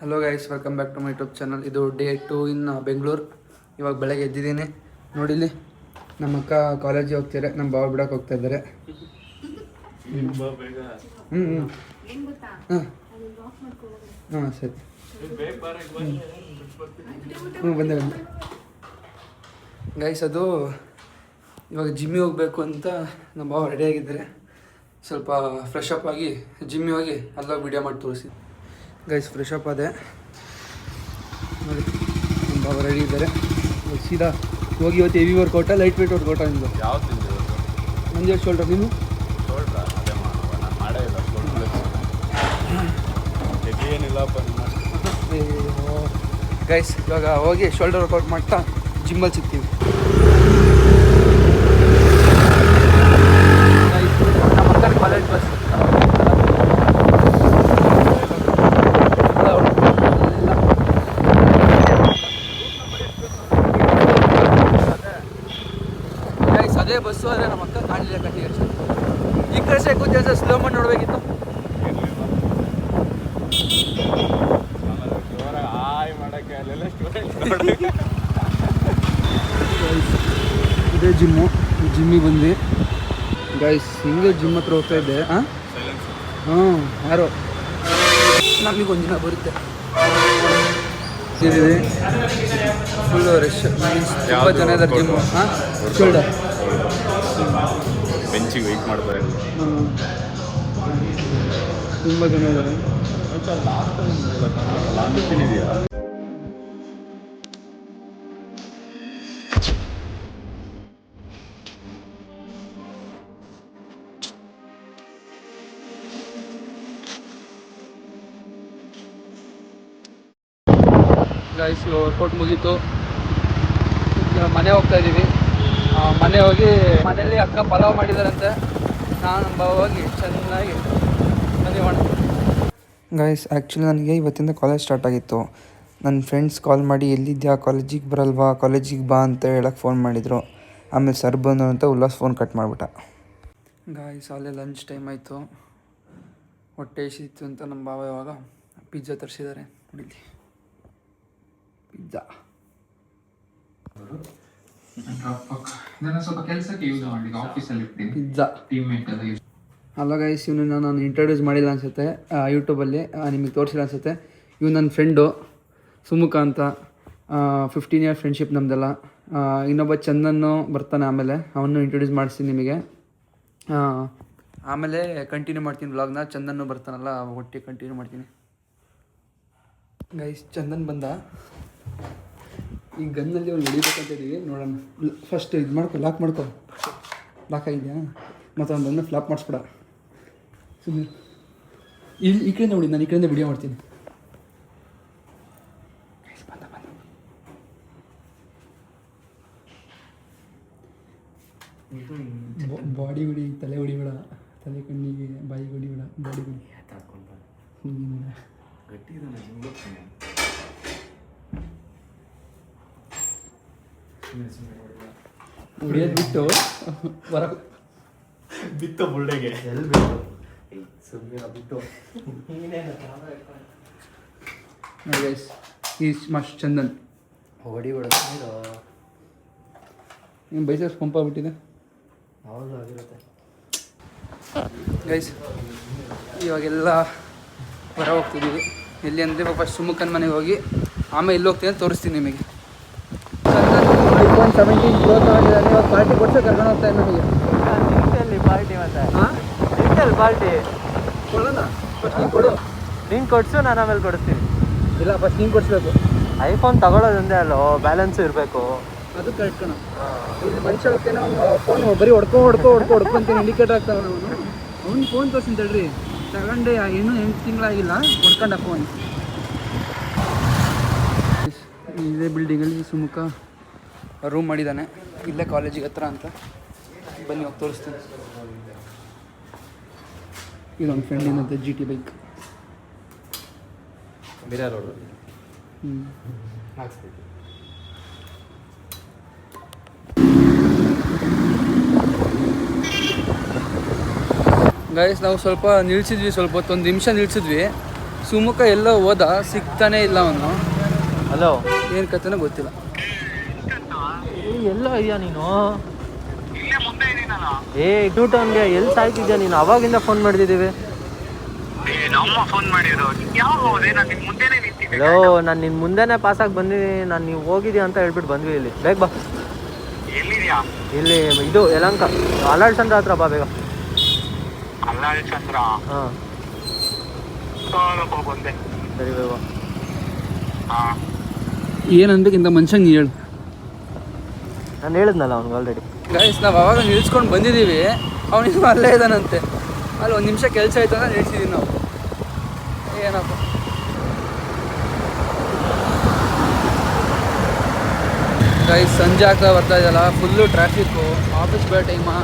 Hello guys, welcome back to my YouTube channel. ಇದು day 2 in Bengaluru. ಇವಾಗ ಬೆಳಗ್ಗೆ ಎದ್ದಿದ್ದೀನಿ. ನೋಡಿಲಿ, ನಮ್ಮ ಅಕ್ಕ ಕಾಲೇಜಿಗೆ ಹೋಗ್ತಾರೆ, ನಮ್ಮ ಬಾವ ಬಿಡಕ್ಕೆ ಹೋಗ್ತಾ ಇದ್ದಾರೆ. ಹಾಂ ಸರಿ. ಬಂದೆ ಗೈಸ್. ಅದು ಇವಾಗ ಜಿಮ್ಮಿಗೆ ಹೋಗಬೇಕು ಅಂತ ನಮ್ಮ ಬಾವ ರೆಡಿಯಾಗಿದ್ದಾರೆ. ಸ್ವಲ್ಪ ಫ್ರೆಶ್ ಅಪ್ ಆಗಿ ಜಿಮ್ಮಿಗೆ ಹೋಗಿ ಅಲ್ಲೋಗಿ ವಿಡಿಯೋ ಮಾಡಿ ತೋರಿಸಿ. ಗೈಸ್, ಫ್ರೆಶ್ ಅಪ್ ಅದೇ ನೋಡಿ, ನಮ್ಮ ಬಾವ ರೆಡಿ ಇದ್ದಾರೆ. ಸೀದಾ ಹೋಗಿ ಇವತ್ತು ಹೆವಿ ವರ್ಕೌಟ, ಲೈಟ್ ವೇಟ್ ವರ್ಕೌಟ ನಿಮ್ಮದು? ಯಾವ್ದು ನಂದು ಶೋಲ್ಡ್ರ್, ನೀನು? ಗೈಸ್, ಇವಾಗ ಹೋಗಿ ಶೋಲ್ಡರ್ ವರ್ಕೌಟ್ ಮಾಡ್ತಾ ಜಿಮ್ಮಲ್ಲಿ ಸಿಗ್ತೀವಿ. ನಮ್ಮ ಅಕ್ಕನ ಕಾಲೇಜ್ ಬಸ್. ಗೈಸ್, ಅದೇ ಬಸ್ಸು, ಆದರೆ ನಮ್ಮ ಅಕ್ಕ ಕಾಣಲಿಲ್ಲ ಕಟ್ಟಿಗೆ. ಈ ಕಡೆ ಕೂತ ಸ್ಲೋ ಮಾಡಿ ನೋಡಬೇಕಿತ್ತು. ಇದೇ ಜಿಮ್ಮಿಗೆ ಬಂದ್ವಿ ಗೈಸ್. ಹಿಂಗೆ ಜಿಮ್ ಹತ್ರ ಹೋಗ್ತಾ ಇದ್ದೆ. ಹಾಂ, ಯಾರೋ ನಮಗೊಂದು ದಿನ ಬರುತ್ತೆ. ಫುಲ್ಲು ರಶ್, ಮೀನ್ಸ್ ತುಂಬ ಜನ ಇದ್ದಾರೆ ಜಿಮ್ಮು. ಹಾಂ, ಶೋಲ್ಡರ್ ಬೆಂಚಿಗೆ ವೆಯ್ಟ್ ಮಾಡ್ತಾರೆ. ತುಂಬ ಜನ ಇದ್ದಾರೆ. ಗೈಸ್, ವರ್ಕೌಟ್ ಮುಗೀತು. ಮನೆ ಹೋಗ್ತಾ ಇದ್ದೀವಿ. ಮನೆ ಹೋಗಿ ಮನೆಯಲ್ಲಿ ಅಕ್ಕ ಪಲಾವ್ ಮಾಡಿದಾರಂತೆ. ನಾನು ನಮ್ಮ ಬಾವ ಹೋಗಿ ಚೆನ್ನಾಗಿ ಮನೆ ಮಾಡ. ಗೈಸ್, ಆ್ಯಕ್ಚುಲಿ ನನಗೆ ಇವತ್ತಿಂದ ಕಾಲೇಜ್ ಸ್ಟಾರ್ಟ್ ಆಗಿತ್ತು. ನನ್ನ ಫ್ರೆಂಡ್ಸ್ ಕಾಲ್ ಮಾಡಿ ಎಲ್ಲಿದ್ಯಾ, ಕಾಲೇಜಿಗೆ ಬರಲ್ವಾ, ಕಾಲೇಜಿಗೆ ಬಾ ಅಂತ ಹೇಳಕ್ಕೆ ಫೋನ್ ಮಾಡಿದರು. ಆಮೇಲೆ ಸರ್ ಬಂದು ಅಂತ ಉಲ್ಲಾಸ್ ಫೋನ್ ಕಟ್ ಮಾಡಿಬಿಟ್ಟ. ಗೈಸ್, ಅಲ್ಲೇ ಲಂಚ್ ಟೈಮ್ ಆಯಿತು. ಹೊಟ್ಟೆ ಹಸಿತ್ತು ಅಂತ ನಮ್ಮ ಬಾವ ಇವಾಗ ಪಿಜ್ಜಾ ತರಿಸಿದ್ದಾರೆ. ನೋಡಿಲಿ, ಪಿಜ್ಜಾ. ಸ್ವಲ್ಪ ಕೆಲಸಕ್ಕೆ ಯೂಸ್ ಮಾಡಿ, ಆಫೀಸಲ್ಲಿ ಪಿಜ್ಜಾ ಟೀಮ್ಮೇಟ್ ಎಲ್ಲ ಯೂಸ್. ಅಲ್ಲ ಗೈಸ್, ಇವನು ನಾನು ಇಂಟ್ರೊಡ್ಯೂಸ್ ಮಾಡಿಲ್ಲ ಅನಿಸುತ್ತೆ ಯೂಟ್ಯೂಬಲ್ಲಿ, ನಿಮಗೆ ತೋರಿಸಿಲ್ಲ ಅನಿಸುತ್ತೆ. ಇವ್ನು ನನ್ನ ಫ್ರೆಂಡು ಸುಮುಖ ಅಂತ. 15 ಇಯರ್ ಫ್ರೆಂಡ್ಶಿಪ್ ನಮ್ಮದೆಲ್ಲ. ಇನ್ನೊಬ್ಬ ಚಂದನ್ನು ಬರ್ತಾನೆ, ಆಮೇಲೆ ಅವನು ಇಂಟ್ರೊಡ್ಯೂಸ್ ಮಾಡಿಸ್ತೀನಿ ನಿಮಗೆ. ಆಮೇಲೆ ಕಂಟಿನ್ಯೂ ಮಾಡ್ತೀನಿ ವ್ಲಾಗ್ನ. ಚಂದನ್ನು ಬರ್ತಾನಲ್ಲ, ಒಟ್ಟಿಗೆ ಕಂಟಿನ್ಯೂ ಮಾಡ್ತೀನಿ. ಗೈಸ್, ಚಂದನ್ ಬಂದ. ಈ ಗನ್ನಲ್ಲಿ ಅವ್ನು ಹೊಡಿಬೇಕಂತ ಇದ್ದೀವಿ, ನೋಡೋಣ. ಫಸ್ಟ್ ಇದು ಮಾಡ್ಕೊ, ಲಾಕ್ ಮಾಡ್ಕೊ. ಲಾಕ್ ಆಗಿದೆಯಾ? ಮತ್ತು ಅವ್ನು ಬಂದು ಫ್ಲಾಪ್ ಮಾಡಿಸ್ಬಿಡ. ಸುಮ್ಮನೆ ಇಲ್ಲಿ ಈ ಕಡೆಯಿಂದ ಹೊಡಿ, ನಾನು ಈ ಕಡೆಯಿಂದ ವಿಡಿಯೋ ಮಾಡ್ತೀನಿ. ಬಾಡಿ ಹೊಡಿ, ತಲೆ ಹೊಡಿಬೇಡ. ತಲೆ ಕಣ್ಣಿಗೆ, ಬಾಯಿಗೆ ಹೊಡಿಬೇಡ, ಬಾಡಿ ಹೊಡಿ. ಹೊಡಿಯೋದು ಬಿಟ್ಟು ಹೊರ ಬಿತ್ತು ಬುಳ್ಳೆಗೆ ಎಲ್ಲಿ ಬಿಟ್ಟು ಸುಮ್ಮನೆ ಬಿಟ್ಟು. ನೋಡಿ ಗೈಸ್, ಈಸ್ ಮಸ್ಟ್ ಚಂದನ್. ಹೊಡಿಬೇಡ. ನಿಮ್ಮ ಬೈಸೆಪ್ಸ್ ಪಂಪ್ ಆಗ್ಬಿಟ್ಟಿದೆ. ಹೌದು, ಆಗಿರುತ್ತೆ ಗೈಸ್. ಇವಾಗೆಲ್ಲ ಹೊರ ಹೋಗ್ತಿದ್ದೀವಿ. ಎಲ್ಲಿ ಅಂದರೆ ಫಸ್ಟ್ ಸುಮುಖನ ಮನೆಗೆ ಹೋಗಿ ಆಮೇಲೆ ಎಲ್ಲಿ ಹೋಗ್ತೀನಿ ಅಂತ ತೋರಿಸ್ತೀನಿ ನಿಮಗೆ. iPhone 17 Pro ತಗೊಂಡಿದ್ದಾನೆ. ಇವಾಗ ಪಾರ್ಟಿ ಕೊಡಿಸೋ ಕರ್ಕೊಂಡು ಹೋಗ್ತಾ ಇದೆ ನಮಗೆ. ಪಾರ್ಟಿ ಮತ್ತೆ ಪಾರ್ಟಿ ಕೊಡೋಣ. ಫಸ್ಟ್ ನೀನು ಕೊಡು. ನೀನು ಕೊಡಿಸು, ನಾನು ಆಮೇಲೆ ಕೊಡಿಸ್ತೀನಿ. ಇಲ್ಲ, ಫಸ್ಟ್ ನೀನು ಕೊಡಿಸ್ಬೇಕು. ಐಫೋನ್ ತಗೊಳ್ಳೋದೊಂದೇ ಅಲ್ಲೋ, ಬ್ಯಾಲೆನ್ಸು ಇರಬೇಕು. ಅದು ಕರೆಕ್ಟ್ ಕಣ. ಇಲ್ಲಿ ಮನುಷ್ಯ ಹೋಗ್ತೇನೆ, ಫೋನ್ ಬರೀ ಹೊಡ್ಕೊಂತೀನಿ. ಇಂಡಿಕೇಟರ್ ಆಗ್ತಾವೆ. ಅವ್ನು ಫೋನ್ ತೋರಿಸ್ತೀನಿ ತಡ್ರಿ. ತಗೊಂಡೆ ಇನ್ನೂ 8 ತಿಂಗಳಾಗಿಲ್ಲ, ಹೊಡ್ಕೊಂಡ ಫೋನ್. ಇದೇ ಬಿಲ್ಡಿಂಗಲ್ಲಿ ಸುಮುಖ ರೂಮ್ ಮಾಡಿದ್ದಾನೆ, ಇಲ್ಲೇ ಕಾಲೇಜಿಗೆ ಹತ್ರ ಅಂತ. ಬನ್ನಿ ಹೋಗಿ ತೋರಿಸ್ತೀನಿ. ಇದೊಂದು ಫ್ರೆಂಡಿನಂತೆ GT ಬೈಕ್. ಹಾಕ್ಸ್ಬೇಕು. ಗೈಸ್, ನಾವು ಸ್ವಲ್ಪ ನಿಲ್ಸಿದ್ವಿ, ಸ್ವಲ್ಪ ಹೊತ್ತು 1 ನಿಮಿಷ ನಿಲ್ಸಿದ್ವಿ. ಸುಮುಖ ಎಲ್ಲೋ ಹೋದ, ಸಿಗ್ತಾನೆ ಇಲ್ಲ ಅವನು. ಹಲೋ, ಏನು ಕತೆನೋ ಗೊತ್ತಿಲ್ಲ. ಎಲ್ಲೋ ಇದೆಯಾ ನೀನು? ಏ ಟೂ ಟೌನ್ಗೆ ಎಲ್ಲಿ ಸಾಯ್ತಿದ್ಯಾ ನೀನು? ಅವಾಗಿಂದ ಫೋನ್ ಮಾಡ್ತಿದ್ದೀವಿ. ಹಲೋ, ನಾನು ನಿನ್ನ ಮುಂದೆನೇ ಪಾಸಾಗಿ ಬಂದಿದ್ದೀನಿ. ನಾನು ನೀವು ಹೋಗಿದ್ಯಾ ಅಂತ ಹೇಳ್ಬಿಟ್ಟು ಬಂದ್ವಿ. ಇಲ್ಲಿ ಬೇಗ ಬಾ. ಇಲ್ಲಿ ಇದು ಯಲಹಂಕ ಅಲ್ಲಾಳ್ ಚಂದ್ರ ಹತ್ರ ಬಾ ಬೇಗ. ಹಾಂ ಸರಿ ಬೇಗ. ಏನಂದ್ಬೇಕಿಂತ ಮನುಷ್ಯಂಗೆ ಹೇಳು. ನಾನು ಹೇಳಿದ್ನಲ್ಲ ಅವ್ನಿಗೆ ಆಲ್ರೆಡಿ. ಗೈಸ್, ನಾವು ಅವಾಗ ನಿಲ್ಸ್ಕೊಂಡು ಬಂದಿದ್ದೀವಿ, ಅವನಿಗೂ ಅಲ್ಲೇ ಇದ್ದಾನಂತೆ. ಅಲ್ಲಿ 1 ನಿಮಿಷ ಕೆಲಸ ಆಯ್ತು ಅಂತ ನಿಲ್ಸಿದ್ದೀವಿ ನಾವು. ಏನಪ್ಪ ಗೈಸ್, ಸಂಜೆ ಆಗ್ತಾ ಬರ್ತಾ ಇದೆಯಲ್ಲ, ಫುಲ್ಲು ಟ್ರಾಫಿಕ್ಕು. ಆಫೀಸ್ ಬೇಡ ಟೈಮಾ.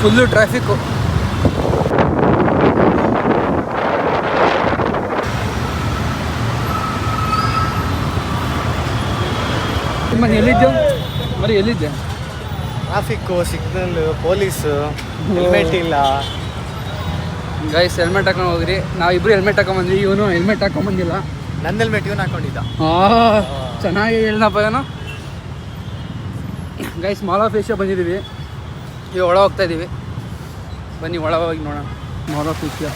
Full traffic. ಮನೆ ಎಲ್ಲಿದ್ದೆ? ಮರಿ ಎಲ್ಲಿದ್ದೆ? ಟ್ರಾಫಿಕ್ಕು, ಸಿಗ್ನಲ್, ಪೊಲೀಸು, ಹೆಲ್ಮೆಟ್ ಇಲ್ಲ. ಗೈಸ್, ಹೆಲ್ಮೆಟ್ ಹಾಕೊಂಡು ಹೋಗ್ರಿ. ನಾವಿಬ್ರು ಹೆಲ್ಮೆಟ್ ಹಾಕೊಂಬಂದ್ವಿ, ಇವನು ಹೆಲ್ಮೆಟ್ ಹಾಕೊಂಬಂದಿಲ್ಲ. ನನ್ನ ಹೆಲ್ಮೆಟ್ ಇವನು ಹಾಕೊಂಡಿದ್ದ. ಚೆನ್ನಾಗಿ ಹೇಳಪ್ಪ ಏನೋ. ಗೈಸ್, ಮಾಲ್ ಆಫ್ ಏಷ್ಯಾ ಬಂದಿದ್ದೀವಿ. ಈಗ ಒಳ ಹೋಗ್ತಾ ಇದ್ದೀವಿ. ಬನ್ನಿ ಒಳ ಹೋಗಿ ನೋಡೋಣ. Mall of Asia.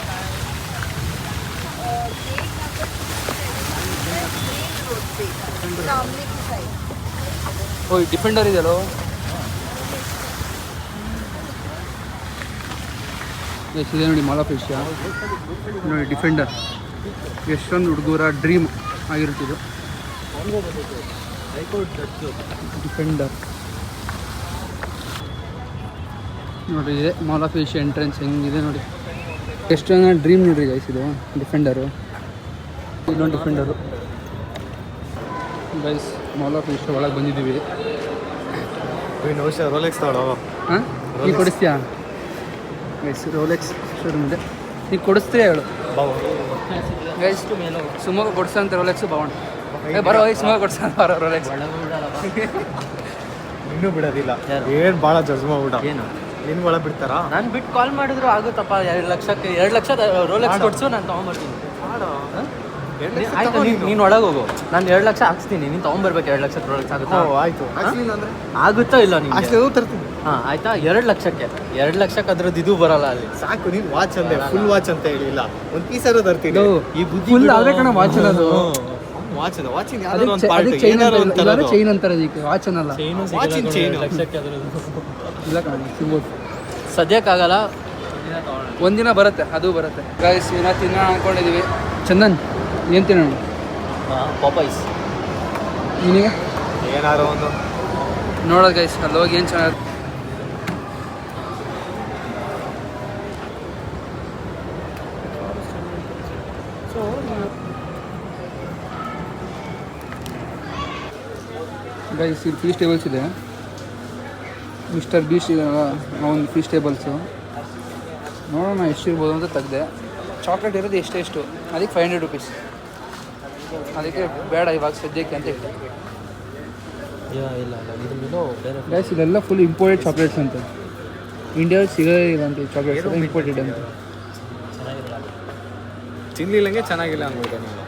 ಓಯ್, ಡಿಫೆಂಡರ್ ಇದೆಯಲ್ಲೋ. ಇದೆ ನೋಡಿ ಮಾಲ್ ಆಫ್ ಏಷ್ಯಾ. ನೋಡಿ ಡಿಫೆಂಡರ್. ಎಷ್ಟೊಂದು ಹುಡುಗರ ಡ್ರೀಮ್ ಆಗಿರುತ್ತಿದ್ದು ಡಿಫೆಂಡರ್. ನೋಡಿ, ಇದೆ ಮಾಲ್ ಆಫ್ ಏಷ್ಯಾ ಎಂಟ್ರೆನ್ಸ್. ಹೆಂಗಿದೆ ನೋಡಿ, ಎಷ್ಟೊಂದು ಡ್ರೀಮ್ ನೋಡ್ರಿ ಗೈಸ್. ಇದು ಡಿಫೆಂಡರು. ಇಲ್ಲೊಂದು ಡಿಫೆಂಡರು. ಗೈಸ್, ಮಾಲ್ ಆಫ್ ಏಷ್ಯಾ ಒಳಗೆ ಬಂದಿದ್ದೀವಿ. ರೋಲೆಕ್ಸ್ ತಗೊಳ್ಳೋ. ಹಾಂ, ನೀನು ಕೊಡಿಸ್ತೀಯಾ? ಗೈಸ್, ರೋಲೆಕ್ಸ್ ಶೋರೂಮ್ ಇದೆ. ನೀನು ಕೊಡಿಸ್ತೀಯ ಹೇಳು. ಗೈಸ್, ಸುಮಗ ಕೊಡ್ಸಂತ ರೋಲೆಕ್ಸು ಬಾವಣ. ಬರೋ ವಯಸ್ಸು ಸುಮಗ ಕೊಡ್ಸಂತ ಬರೋ ರೋಲೆಕ್ಸ್. ಇನ್ನೂ ಬಿಡೋದಿಲ್ಲ. ಏನು ಭಾಳ ಜಡ್ಜ್ ಮಾಡ್ಬಿಡ. ಏನು ನಿನ್ಗೆ ಒಳಗೆ ಬಿಡ್ತಾರಾ? ನಾನು ಬಿಟ್ಟು ಕಾಲ್ ಮಾಡಿದ್ರು ಆಗುತ್ತಪ್ಪ. 2 ಲಕ್ಷಕ್ಕೆ 2 ಲಕ್ಷ ರೋಲೆಕ್ಸ್ ಕೊಡ್ಸು, ನಾನು ತೊಗೊಂಬರ್ತೀನಿ. ಆಯ್ತು, ನೀನು ಒಳಗೆ ಹೋಗು. ನಾನು 2 ಲಕ್ಷ ಹಾಕ್ಸ್ತೀನಿ, ನೀನು ತೊಗೊಂಬರ್ಬೇಕು. 2 ಲಕ್ಷ ರೋಲೆಕ್ಸ್ ಆಗುತ್ತಾ? ಆಯಿತು. ಆಗುತ್ತಾ ಇಲ್ಲ ನಿಮಗೆ? ಅಷ್ಟು ತರ್ತೀನಿ. ಹಾಂ ಆಯ್ತಾ. 2 ಲಕ್ಷಕ್ಕೆ 2 ಲಕ್ಷಕ್ಕೆ ಅದ್ರದ್ದು ಇದು ಬರಲ್ಲ ಅಲ್ಲಿ. ಸಾಕು. ನೀನು ವಾಚ್ ಅಂದೆ, ಫುಲ್ ವಾಚ್ ಅಂತ ಹೇಳಿಲ್ಲ. ಒಂದು ಪೀಸರು ತರ್ತೀನಿ. ಈ ಬುದ್ಧಿ ಫುಲ್ ಅದೇ ಕಣ ವಾಚ್ ಅನ್ನೋದು. ವಾಚ್ ಅದ. ವಾಚಿನ ಚೈನ್ ಅಂತಾರೆ ಅದಕ್ಕೆ, ವಾಚ್ ಅನ್ನಲ್ಲ. ಇಲ್ಲ ಕಣ, ಸಿಗ್ಬೋದು. ಸದ್ಯಕ್ಕಾಗಲ್ಲ, ಒಂದಿನ ಬರುತ್ತೆ, ಅದು ಬರುತ್ತೆ. ಗೈಸ್, ಏನೋ ತಿನ್ನೋಣ ಅಂದ್ಕೊಂಡಿದ್ದೀವಿ. ಚಂದನ್, ಏನು ತಿನ್ನೋಣ? ಪಾಪೈಸ್. ನಿನಗೆ ಏನಾರು ಒಂದು ನೋಡೋದು ಗೈಸ್, ಅಲ್ಲಿ ಹೋಗಿ ಏನು ಚೆನ್ನಾಗಿ. ಗೈಸ್, ಇಲ್ಲಿ ಫೀಸ್ ಟೇಬಲ್ಸ್ ಇದೆ. ಮಿಸ್ಟರ್ ಬೀಸ್ಟ್ ಇದೆಯಲ್ಲ, ಒಂದು ಫೀಸ್ ಟೇಬಲ್ಸು. ನೋಡೋಣ ಎಷ್ಟಿರ್ಬೋದು ಅಂತ ತೆಗ್ದೆ. ಚಾಕ್ಲೇಟ್ ಇರೋದು ಎಷ್ಟು ಅದಕ್ಕೆ 500 ರುಪೀಸ್. ಅದಕ್ಕೆ ಬೇಡ ಇವಾಗ ಸದ್ಯಕ್ಕೆ ಅಂತ ಇಟ್ಟು. ಗೈಸ್, ಇದೆಲ್ಲ ಫುಲ್ ಇಂಪೋರ್ಟೆಡ್ ಚಾಕ್ಲೇಟ್ಸ್ ಅಂತ. ಇಂಡಿಯಾದಲ್ಲಿ ಸಿಗೋದಿಲ್ಲ ಅಂತ ಚಾಕ್ಲೇಟ್ಸ್, ಇಂಪೋರ್ಟೆಡ್ ಅಂತ. ತಿನ್ಲಿಲ್ಲಂಗೆ ಚೆನ್ನಾಗಿಲ್ಲ ಅನ್ಬೋದು ನಾನು.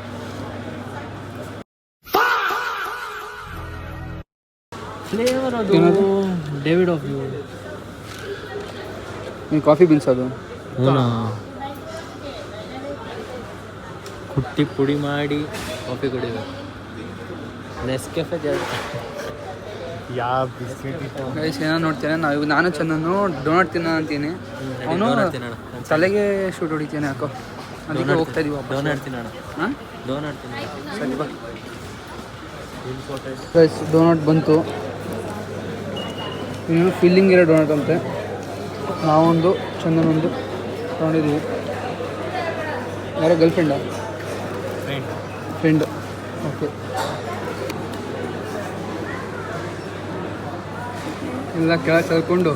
ಫ್ಲೇವರ್ ಅದು ಡೇವಿಡ್ ಆಫ್ ಯು. ನೀವು ಕಾಫಿ ಬೀನ್ಸ್ ಅದು ಕುಟ್ಟಿ ಪುಡಿ ಮಾಡಿ ಕಾಫಿ ಕುಡಿಬೇಕು. ನೆಸ್ಕೆಫೆ ಯಾವ ಬಿಸ್ಕೆಟ್ ಇತ್ತು ಗೈಸ್, ಏನೋ ನೋಡ್ತೇನೆ. ನಾನು ಚಂದನು ಡೋನಟ್ ತಿನ್ನೋ ಅಂತೀನಿ. ಅವನು ತಲೆಗೆ ಶೂಟ್ ಹೊಡಿತೇನೆ ಯಾಕೋ. ಅದಕ್ಕೆ ಹೋಗ್ತಾ ಇದೀವಿ. ಡೋನಟ್ ತಿನ್ನೋಣ. ಹಾಂ, ಡೋನಟ್ ತಿನ್ನೋಣ. ಸರಿ ಬಾ. ಗೈಸ್, ಡೋನಟ್ ಬಂತು. ಇನ್ನೇನು ಫೀಲಿಂಗ್ ಇರೋ ಡೋನಟ್ ಅಂತೆ. ನಾವೊಂದು ಚಂದನೊಂದು ತೊಗೊಂಡಿದ್ದೀವಿ. ಯಾರೋ ಗರ್ಲ್ಫ್ರೆಂಡಾ? ಫ್ರೆಂಡ್. ಓಕೆ. ಎಲ್ಲ ಕೆಳಗೆ ಸರ್ಕೊಂಡು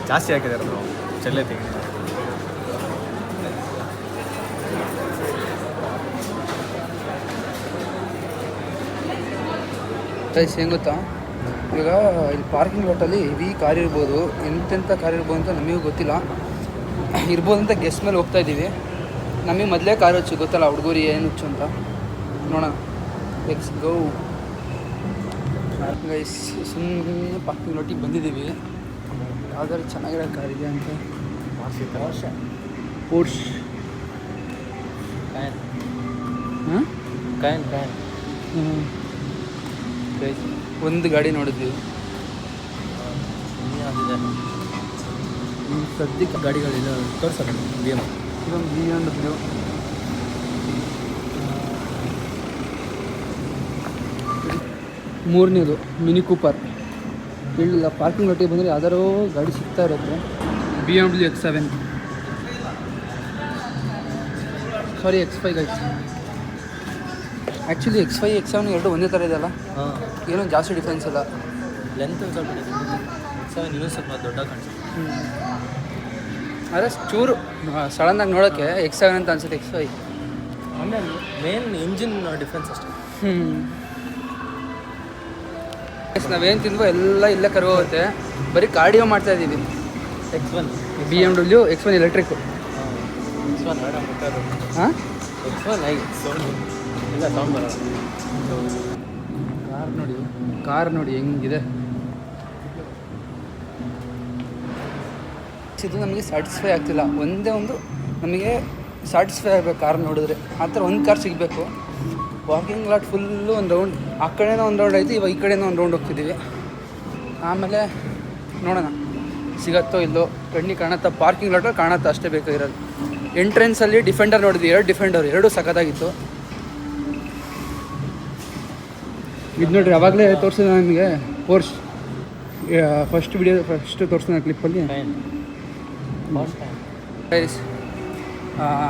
ಜಾಸ್ತಿ ಹಾಕಿದ್ದಾರೆ ಬ್ರೋ. ಚೆಲ್ಲೆ ತೆಗಿ. ಗೈಸ್, ಹೆಂಗೆ ಗೊತ್ತಾ, ಇವಾಗ ಇಲ್ಲಿ ಪಾರ್ಕಿಂಗ್ ಲಾಟಲ್ಲಿ ಹೆವಿ ಕಾರ್ ಇರ್ಬೋದು, ಎಂತೆಂಥ ಕಾರ್ ಇರ್ಬೋದು ಅಂತ ನಮಗೂ ಗೊತ್ತಿಲ್ಲ. ಇರ್ಬೋದು ಅಂತ ಗೆಸ್ ಮೇಲೆ ಹೋಗ್ತಾ ಇದ್ದೀವಿ. ನಮಗೆ ಮೊದಲೇ ಕಾರ್ ಹುಚ್ಚು ಗೊತ್ತಲ್ಲ, ಹುಡುಗರು ಏನು ಹುಚ್ಚು ಅಂತ. ನೋಡೋಣ, ಲೆಟ್ಸ್ ಗೋ ಗೈಸ್. ಸುಮ್ಮನೆ ಪಾರ್ಕಿಂಗ್ ಲಾಟಿಗೆ ಬಂದಿದ್ದೀವಿ. ಯಾವ್ದಾದ್ರು ಚೆನ್ನಾಗಿರೋ ಕಾರ್ ಇದೆ ಅಂತ. ಪೋರ್ಷ್ ಹಾಂ ಒಂದು ಗಾಡಿ ನೋಡಿದ್ವಿ. ಸದ್ಯಕ್ಕೆ ಗಾಡಿಗಳಿಲ್ಲ, ತೋರ್ಸಲ್ಲ. ಇದೊಂದು BMW. ಮೂರನೇದು ಮಿನಿ ಕೂಪರ್. ಇಲ್ಲ ಪಾರ್ಕಿಂಗ್ ಲಾಟಿಗೆ ಬಂದರೆ ಯಾವ್ದಾರು ಗಾಡಿ ಸಿಗ್ತಾ ಇರುತ್ತೆ. BMW X7, ಸಾರಿ X5 guys. Actually X5 X7 ಎರಡು ಒಂದೇ ಥರ ಇದೆಯಲ್ಲ, ಏನೋ ಜಾಸ್ತಿ ಡಿಫ್ರೆನ್ಸ್ ಇಲ್ಲ. ಲೆಂತ್ ಒಂದು ಸ್ವಲ್ಪ X7 ಇನ್ನೂ ಸ್ವಲ್ಪ ದೊಡ್ಡ ಕಾಣಿಸುತ್ತೆ. ಆದರೆ ಚೂರು ಸಡನ್ನಾಗಿ ನೋಡೋಕ್ಕೆ X7 ಅಂತ ಅನ್ಸುತ್ತೆ. X5 ಆಮೇಲೆ ಮೇನ್ ಇಂಜಿನ್ ಡಿಫ್ರೆನ್ಸ್ ಅಷ್ಟೇ. ನಾವೇನು ತಿಂದ್ವೋ ಎಲ್ಲ ಇಲ್ಲೇ ಕರ್ಗೋಗುತ್ತೆ. ಬರೀ ಕಾರ್ಡಿಯೋ ಮಾಡ್ತಾ ಇದ್ದೀವಿ. X1 BMW X1 electric. X1 ಹಾಂ X1 ಇಲ್ಲ ಸೌಂಡ್ ಬರೋಲ್ಲ. ಕಾರ್ ನೋಡಿ ಹೆಂಗಿದೆ. ಇದು ನಮಗೆ ಸ್ಯಾಟಿಸ್ಫೈ ಆಗ್ತಿಲ್ಲ. ಒಂದೇ ಒಂದು ನಮಗೆ ಸ್ಯಾಟಿಸ್ಫೈ ಆಗಬೇಕು ಕಾರ್ ನೋಡಿದ್ರೆ. ಆ ಥರ ಒಂದು ಕಾರ್ ಸಿಗಬೇಕು. ವಾಕಿಂಗ್ ಲಾಟ್ ಫುಲ್ಲು ಒಂದು ರೌಂಡ್, ಆ ಕಡೆನೋ ಒಂದು ರೌಂಡ್ ಆಯಿತು, ಇವಾಗ ಈ ಕಡೆನೋ ಒಂದು ರೌಂಡ್ ಹೋಗ್ತಿದ್ದೀವಿ. ಆಮೇಲೆ ನೋಡೋಣ ಸಿಗತ್ತೋ ಇಲ್ಲೋ. ಕಣ್ಣಿಗೆ ಕಾಣುತ್ತಾ, ಪಾರ್ಕಿಂಗ್ ಲಾಟಲ್ಲಿ ಕಾಣುತ್ತಾ, ಅಷ್ಟೇ ಬೇಕಾಗಿರೋದು. ಎಂಟ್ರೆನ್ಸಲ್ಲಿ ಡಿಫೆಂಡರ್ ನೋಡಿದ್ವಿ, ಎರಡು ಸಖತ್ತಾಗಿತ್ತು. ಇದು ನೋಡ್ರಿ, ಅವಾಗಲೇ ತೋರಿಸಿದ ನಮಗೆ ಪೋರ್ಷ್ ಫಸ್ಟ್ ತೋರಿಸಿದ ಕ್ಲಿಪ್ಪಲ್ಲಿ.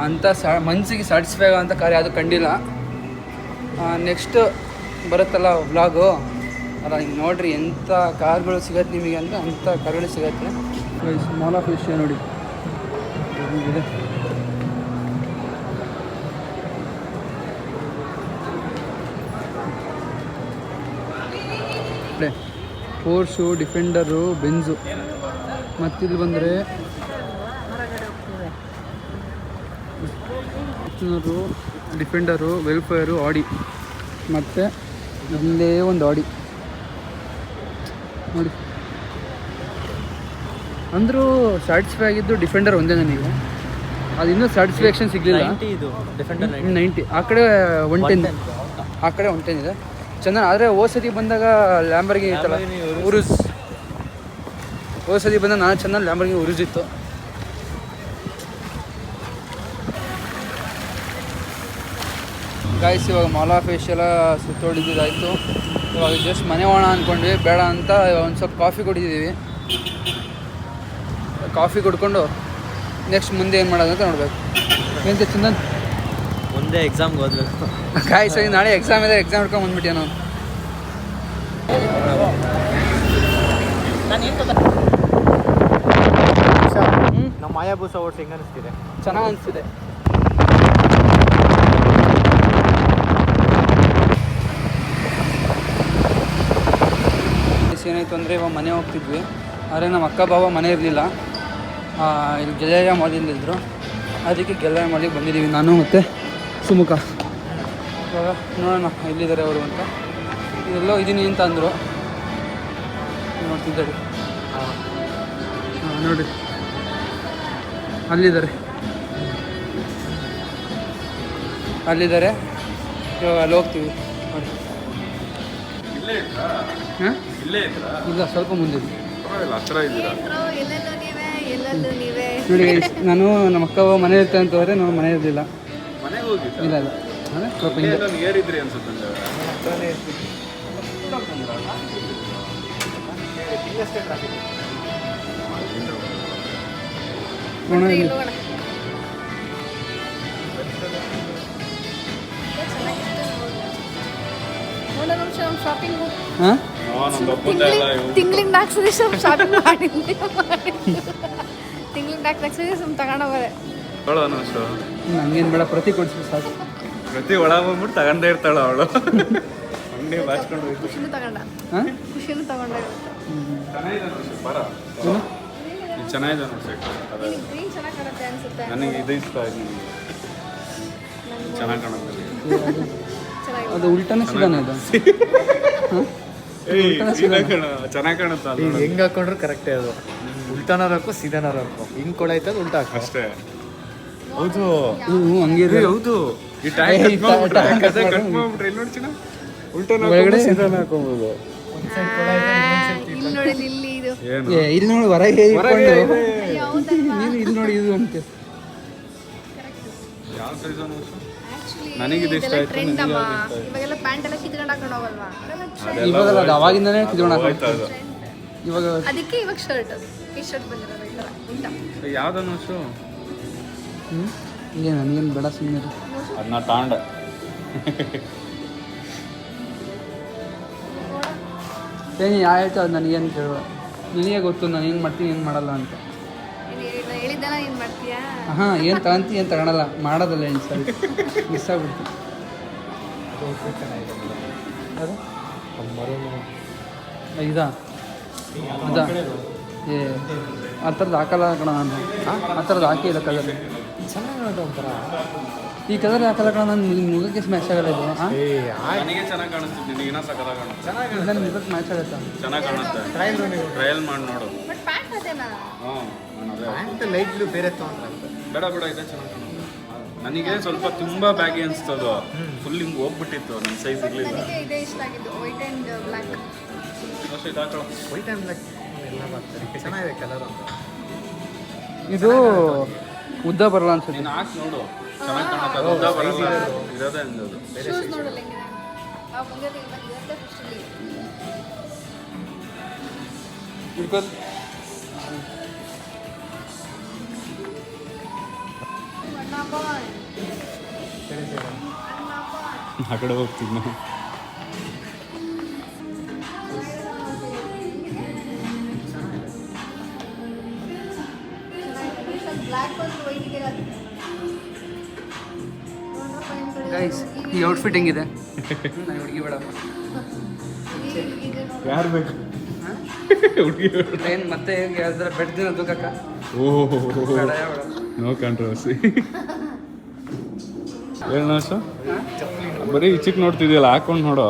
ಅಂಥ ಮನಸ್ಸಿಗೆ ಸ್ಯಾಟಿಸ್ಫೈ ಆಗೋಂಥ ಕಾರ್ ಯಾವುದು ಕಂಡಿಲ್ಲ. ನೆಕ್ಸ್ಟ್ ಬರುತ್ತಲ್ಲ ವ್ಲಾಗು, ಅಲ್ಲ ಹಿಂಗೆ ನೋಡಿರಿ ಎಂಥ ಕಾರ್ಗಳು ಸಿಗತ್ತೆ ನಿಮಗೆ ಅಂದರೆ ಅಂಥ ಕಾರ್ಗಳು ಸಿಗತ್ತೆ. ಮಾಲ್ ಆಫ್ ಏಷ್ಯಾ ನೋಡಿ ಇದೆ. ಪೋರ್ಷು, ಡಿಫೆಂಡರು, ಬೆಂಜು. ಮತ್ತಿಲ್ಲಿ ಬಂದರೆ ಡಿಫೆಂಡರು, ವೆಲ್ಫೇರು, ಆಡಿ. ಮತ್ತು ಇಲ್ಲೇ ಒಂದು ಆಡಿ ನೋಡಿ. ಅಂದರೂ ಸ್ಯಾಟಿಸ್ಫೈ ಆಗಿದ್ದು ಡಿಫೆಂಡರ್ ಒಂದೇ ನನಗೆ. ಅದು ಇನ್ನೂ ಸ್ಯಾಟಿಸ್ಫ್ಯಾಕ್ಷನ್ ಸಿಗಲಿಲ್ಲ. 90 ಆ ಕಡೆ 110, ಆ ಕಡೆ 110 ಇದೆ ಚೆನ್ನಾಗಿ. ಆದರೆ ಸತಿ ಬಂದಾಗ ಲ್ಯಾಂಬರ್ಗಿನಿ ಇತ್ತಲ್ಲ, ಉರುಸ್. ಸತಿ ಬಂದಾಗ ನಾನು ಚೆನ್ನಾಗಿ ಲ್ಯಾಂಬರ್ಗಿನಿ ಉರುಸ್ ಇತ್ತು. ಗಾಯ್ಸ್, ಇವಾಗ ಮಾಲ್ ಆಫ್ ಏಷ್ಯೆಲ್ಲ ಸುತ್ತೋಡಿದ್ದಾಯಿತು. ಇವಾಗ ಜಸ್ಟ್ ಮನೆ ಹೋಗೋಣ ಅಂದ್ಕೊಂಡ್ವಿ, ಬೇಡ ಅಂತ ಒಂದು ಸ್ವಲ್ಪ ಕಾಫಿ ಕುಡಿದಿದ್ದೀವಿ. ಕಾಫಿ ಕುಡ್ಕೊಂಡು ನೆಕ್ಸ್ಟ್ ಮುಂದೆ ಏನು ಮಾಡೋದು ಅಂತ ನೋಡಬೇಕು. ಎಂತ ಚಂದನ್ ಮುಂದೆ ಎಕ್ಸಾಮ್ಗೆ ಓದಬೇಕು. ಗಾಯ್ಸ್, ನಾಳೆ ಎಕ್ಸಾಮ್ ಇದೆ, ಎಕ್ಸಾಮ್ ಹಿಡ್ಕೊಂಡು ಬಂದ್ಬಿಟ್ಟೆ ನಾನು. ನಮ್ಮ ಮಾಯಾಬೂಸ ಓಟ್ಸ್ ಹೆಂಗೆ ಅನಿಸ್ತಿದೆ? ಚೆನ್ನಾಗಿ ಅನಿಸ್ತಿದೆ. ಏನಾಯಿತು ಅಂದರೆ ಇವಾಗ ಮನೆ ಹೋಗ್ತಿದ್ವಿ. ಆದರೆ ನಮ್ಮ ಅಕ್ಕ ಬಾವ ಮನೆ ಇರಲಿಲ್ಲ, ಇಲ್ಲಿ ಗೆಳೆಯ ಮಾಲಿಂದಿದ್ರು. ಅದಕ್ಕೆ ಗೆಳೆಯ ಮಾಲಿಗೆ ಬಂದಿದ್ದೀವಿ ನಾನು ಮತ್ತು ಸುಮುಖ. ಇವಾಗ ನೋಡೋಣ ಎಲ್ಲಿದ್ದಾರೆ ಅವರು ಅಂತ. ಇದೆಲ್ಲೋ ಇದ್ದೀನಿ ಅಂತ ಅಂದರು. ನೋಡ್ತಿದ್ದಾರೆ, ನೋಡಿರಿ ಅಲ್ಲಿದ್ದಾರೆ. ಇವಾಗ ಅಲ್ಲಿ ಹೋಗ್ತೀವಿ ನೋಡಿ. ಹಾಂ ಇಲ್ಲ, ಸ್ವಲ್ಪ ಮುಂದೆ ನೋಡಿ. ನಾನು ನಮ್ಮ ಅಕ್ಕ ಮನೆ ಇರ್ತೆ ಅಂತ ಹೋದರೆ ನಾವು ಮನೆ ಇರಲಿಲ್ಲ. ಇಲ್ಲ ಇಲ್ಲ, ಸ್ವಲ್ಪ ಹಿಂದೆ ಶಾಪಿಂಗ್ ಹಾಂ ತಿಂಗ್ಳಿಗೆ 4 ಸರಿ ಶಾಪಿಂಗ್ ಮಾಡಿದ್ದೆ. ತಿಂಗ್ಳಿಗೆ 4 ಸರಿ ಸುಮ್ಮನೆ ತಗೊಂಡೋಗೋದೆ. ನಂಗೇನು ಬೇಡ, ಪ್ರತಿ ಕೊಡಿಸಿ ಸಾಕು. ಪ್ರತಿ ಒಳ ಬಂದ್ಬಿಟ್ಟು ತಗೊಂಡೇ ಇರ್ತಾಳ ಅವಳು. ಹಿಂದೆ ಬಾಚ್ಕೊಂಡು ಹೋಯ್ತು. ಖುಷಿನೂ ತಗೊಂಡ ಹಾಂ ಖುಷಿನೂ ತಗೊಂಡ ಚೆನ್ನಾಗಿದೆ ನೋಡಿ ಬರ ಇದು ಚೆನ್ನಾಗಿದೆ ನೋಡಿ ಸೆಟ್. ಗ್ರೀನ್ ಚೆನ್ನಾಗಿ ಕಾಣುತ್ತೆ ಅನ್ಸುತ್ತೆ. ನನಗೆ ಇದು ಇಷ್ಟ ಆಯ್ತು. ಚೆನ್ನಾಗಿ ಕಾಣುತ್ತೆ. ಚೆನ್ನಾಗಿದೆ. ಅದು ಉಲ್ಟಾನೇ ಸಿಗೋಣ ಅದು ಚೆನ್ನಾಗಿ ಕಾಣುತ್ತೆ ಈಗ ಹೆಂಗ್ ಹಾಕೊಂಡ್ರು ಕರೆಕ್ಟೇ ಅದು. ಉಲ್ಟಾನಾರು ಹಾಕು ಸೀದಾನಾರು ಹಾಕು. ಹಿಂಗ್ ಕೊಡಾಯ್ತದ ಉಲ್ಟಾ ಹಾಕು ಅಷ್ಟೇ. ಹೌದು ಹ್ಞೂ ಹಂಗೆ ಇದೆ. ಹೌದು ಈ ಟ್ಯಾಗ್ ಕಟ್ ಮಾಡ್ಬಿಟ್ರೆ ಇಲ್ಲಿ ನೋಡಿ ಚಿನ್ನ ಉಲ್ಟಾ ಒಳಗಡೆ ಸೀದಾನ ಹಾಕೋಬಹುದು. ಇಲ್ಲಿ ನೋಡಿ ಇಲ್ಲಿ ಇದು ಏನು ಇಲ್ಲಿ ನೋಡಿ ಹೊರಗೆ ಇಟ್ಕೊಂಡು ಅಯ್ಯೋ, ಹೌದಲ್ವಾ? ನೀನು ಇಲ್ಲಿ ನೋಡಿ ಇದು ಅಂತೆ. ಯಾವ ಸೈಜ್ ಅನ್ನು Actually, ನನಗಿದು ಇಷ್ಟ ಇದೆಲ್ಲ ಆಯ್ತು, trend ನನಗೆ ಅಮ್ಮ. ಯಾವ್ದು ಇಷ್ಟ ಇವಾಗೆಲ್ಲ ಪ್ಯಾಂಟ್ ಎಲ್ಲ ಕಿತ್ಕೊಂಡು ಹಾಕೊಂಡು ಹೋಗಲ್ವಾ? ಇವಾಗಲ್ಲ ಅದು ಅವಾಗಿಂದನೇ ಕಿತ್ಕೊಂಡು ಹೋಯ್ತು ಅದು. ಇವಾಗ ಅದಕ್ಕೆ ಇವಾಗ ಶರ್ಟ್ ಈ ಶರ್ಟ್ ಬಂದಿರೋದು ಈ ಥರ ಉಲ್ಟಾ. ಯಾವ್ದನ್ನು ಶೂ ಏನು ನನಗೇನು ಬೇಡ ಸುಮ್ಮನೆ. ಅದನ್ನ ತಾಂಡ ಏನು ಆಯ್ತು ಅದು ನನಗೇನು ಕೇಳುವ. ನಿನಗೆ ಗೊತ್ತು ನಾನು ಏನು ಮಾಡ್ತೀನಿ ಏನು ಮಾಡಲ್ಲ ಅಂತ. ಹೇಳಿದ್ದೆಲ್ಲ ಏನು ಮಾಡ್ತೀಯಾ? ಹಾಂ ಏನು ತಗೊಂತಿ ಏನು ತಗೊಳಲ್ಲ ಮಾಡೋದಲ್ಲ ಏನು ಸರಿ ಮಿಸ್ ಆಗ್ಬಿಡ್ತು. ಅದು ಇದಾ ಇದಾ ಏ ಆ ಥರದ್ದು ಹಾಕಲ್ಲ ಕಣ ನಾನು. ಆ ಥರದ್ದು ಹಾಕಿಲ್ಲ ಕಲರ್. ಚೆನ್ನಾಗಿ ಒಂಥರ. ಈ ಕಲರ್ ಹಾಕಲ್ಲ ಕಣ ನಾನು ಮುಖಕ್ಕೆ ಸ್ಮ್ಯಾಶ್ ಆಗಲ್ಲ ಇದು. ಹಾಂ ನನಗೆ ಚೆನ್ನಾಗಿ ಕಾಣಿಸ್ತಿತ್ತು, ನಿನಗಿನ ಸಕಲ ಕಾಣುತ್ತೆ. ನನ್ನ ಮುಖಕ್ಕೆ ಮ್ಯಾಚ್ ಆಗುತ್ತಾ? ಚೆನ್ನಾಗಿ ಕಾಣುತ್ತೆ. ಟ್ರಯಲ್ ಮಾಡಿ ನೋಡು. ಬಟ್ ಪ್ಯಾಂಟ್ ಅದೇನಾ? ಹಾಂ ಅದೇ ಪ್ಯಾಂಟ್ ಲೈಟ್ ಬ್ಲೂ ಬೇರೆ ತೊಗೊಂಡ್ರೆ ಬೇಡ ಬೇಡ ಇದೆ ಚೆನ್ನಾಗಿ ಕಾಣುತ್ತೆ. ನನಗೆ ಸ್ವಲ್ಪ ತುಂಬ ಬ್ಯಾಗಿ ಅನಿಸ್ತದು. ಫುಲ್ ಹಿಂಗೆ ಹೋಗ್ಬಿಟ್ಟಿತ್ತು, ನನ್ನ ಸೈಜ್ ಇರಲಿಲ್ಲ. ನನಗೆ ಇದೇ ಇಷ್ಟ ಆಗಿದ್ದು ವೈಟ್ ಆ್ಯಂಡ್ ಬ್ಲ್ಯಾಕ್. ಅಷ್ಟೇ ಇದು ಹಾಕೊಳ್ಳೋ. ವೈಟ್ ಆ್ಯಂಡ್ ಬ್ಲ್ಯಾಕ್ ಎಲ್ಲ ಬರ್ತಾರೆ. ಚೆನ್ನಾಗಿದೆ ಕಲರ್ ಅಂತ. ಇದು ಉದ್ದ ಬರಲ್ಲ ಅನ್ಸುತ್ತೆ. ನೀನು ಹಾಕಿ ನೋಡು, ಚೆನ್ನಾಗಿ ಕಾಣುತ್ತೆ. ಅದು ಉದ್ದ ಬರಲ್ಲ, ಇರೋದೇ ಅಂದದು. ಶೂಸ್ ನೋಡಲ್ಲ ಹೆಂಗಿದೆ. ಆ ಮುಂದೆ ಇರುತ್ತೆ ಫಸ್ಟಲ್ಲಿ. ಬಿಕಾಸ್ ಆ ಕಡೆ ಹೋಗ್ತೀನಿ ನಾವು. ಬ್ಲ್ಯಾಕ್ ಒಂದು ವೈಟ್ ಇದೆ. ಗೈಸ್ ಈ ಔಟ್ಫಿಟ್ ಹೆಂಗಿದೆ? ನಾನು ಹುಡುಗಿ ಬೇಡಪ್ಪ. ಯಾರು ಬೇಕು ಹುಡುಗಿ? ಏನು ಮತ್ತೆ ಯಾವ್ದಾರ ಬೆಡ್ದಿನ ದುಃಖಕ್ಕ ಓಹ್ ಬೇಡ ಬೇಡ. No controversy. ಏನು ಅಷ್ಟು ಬರೀ ಚಿಕ್ಕ ನೋಡ್ತಿದ್ಯಲ್ಲ, ಹಾಕೊಂಡು ನೋಡೋ.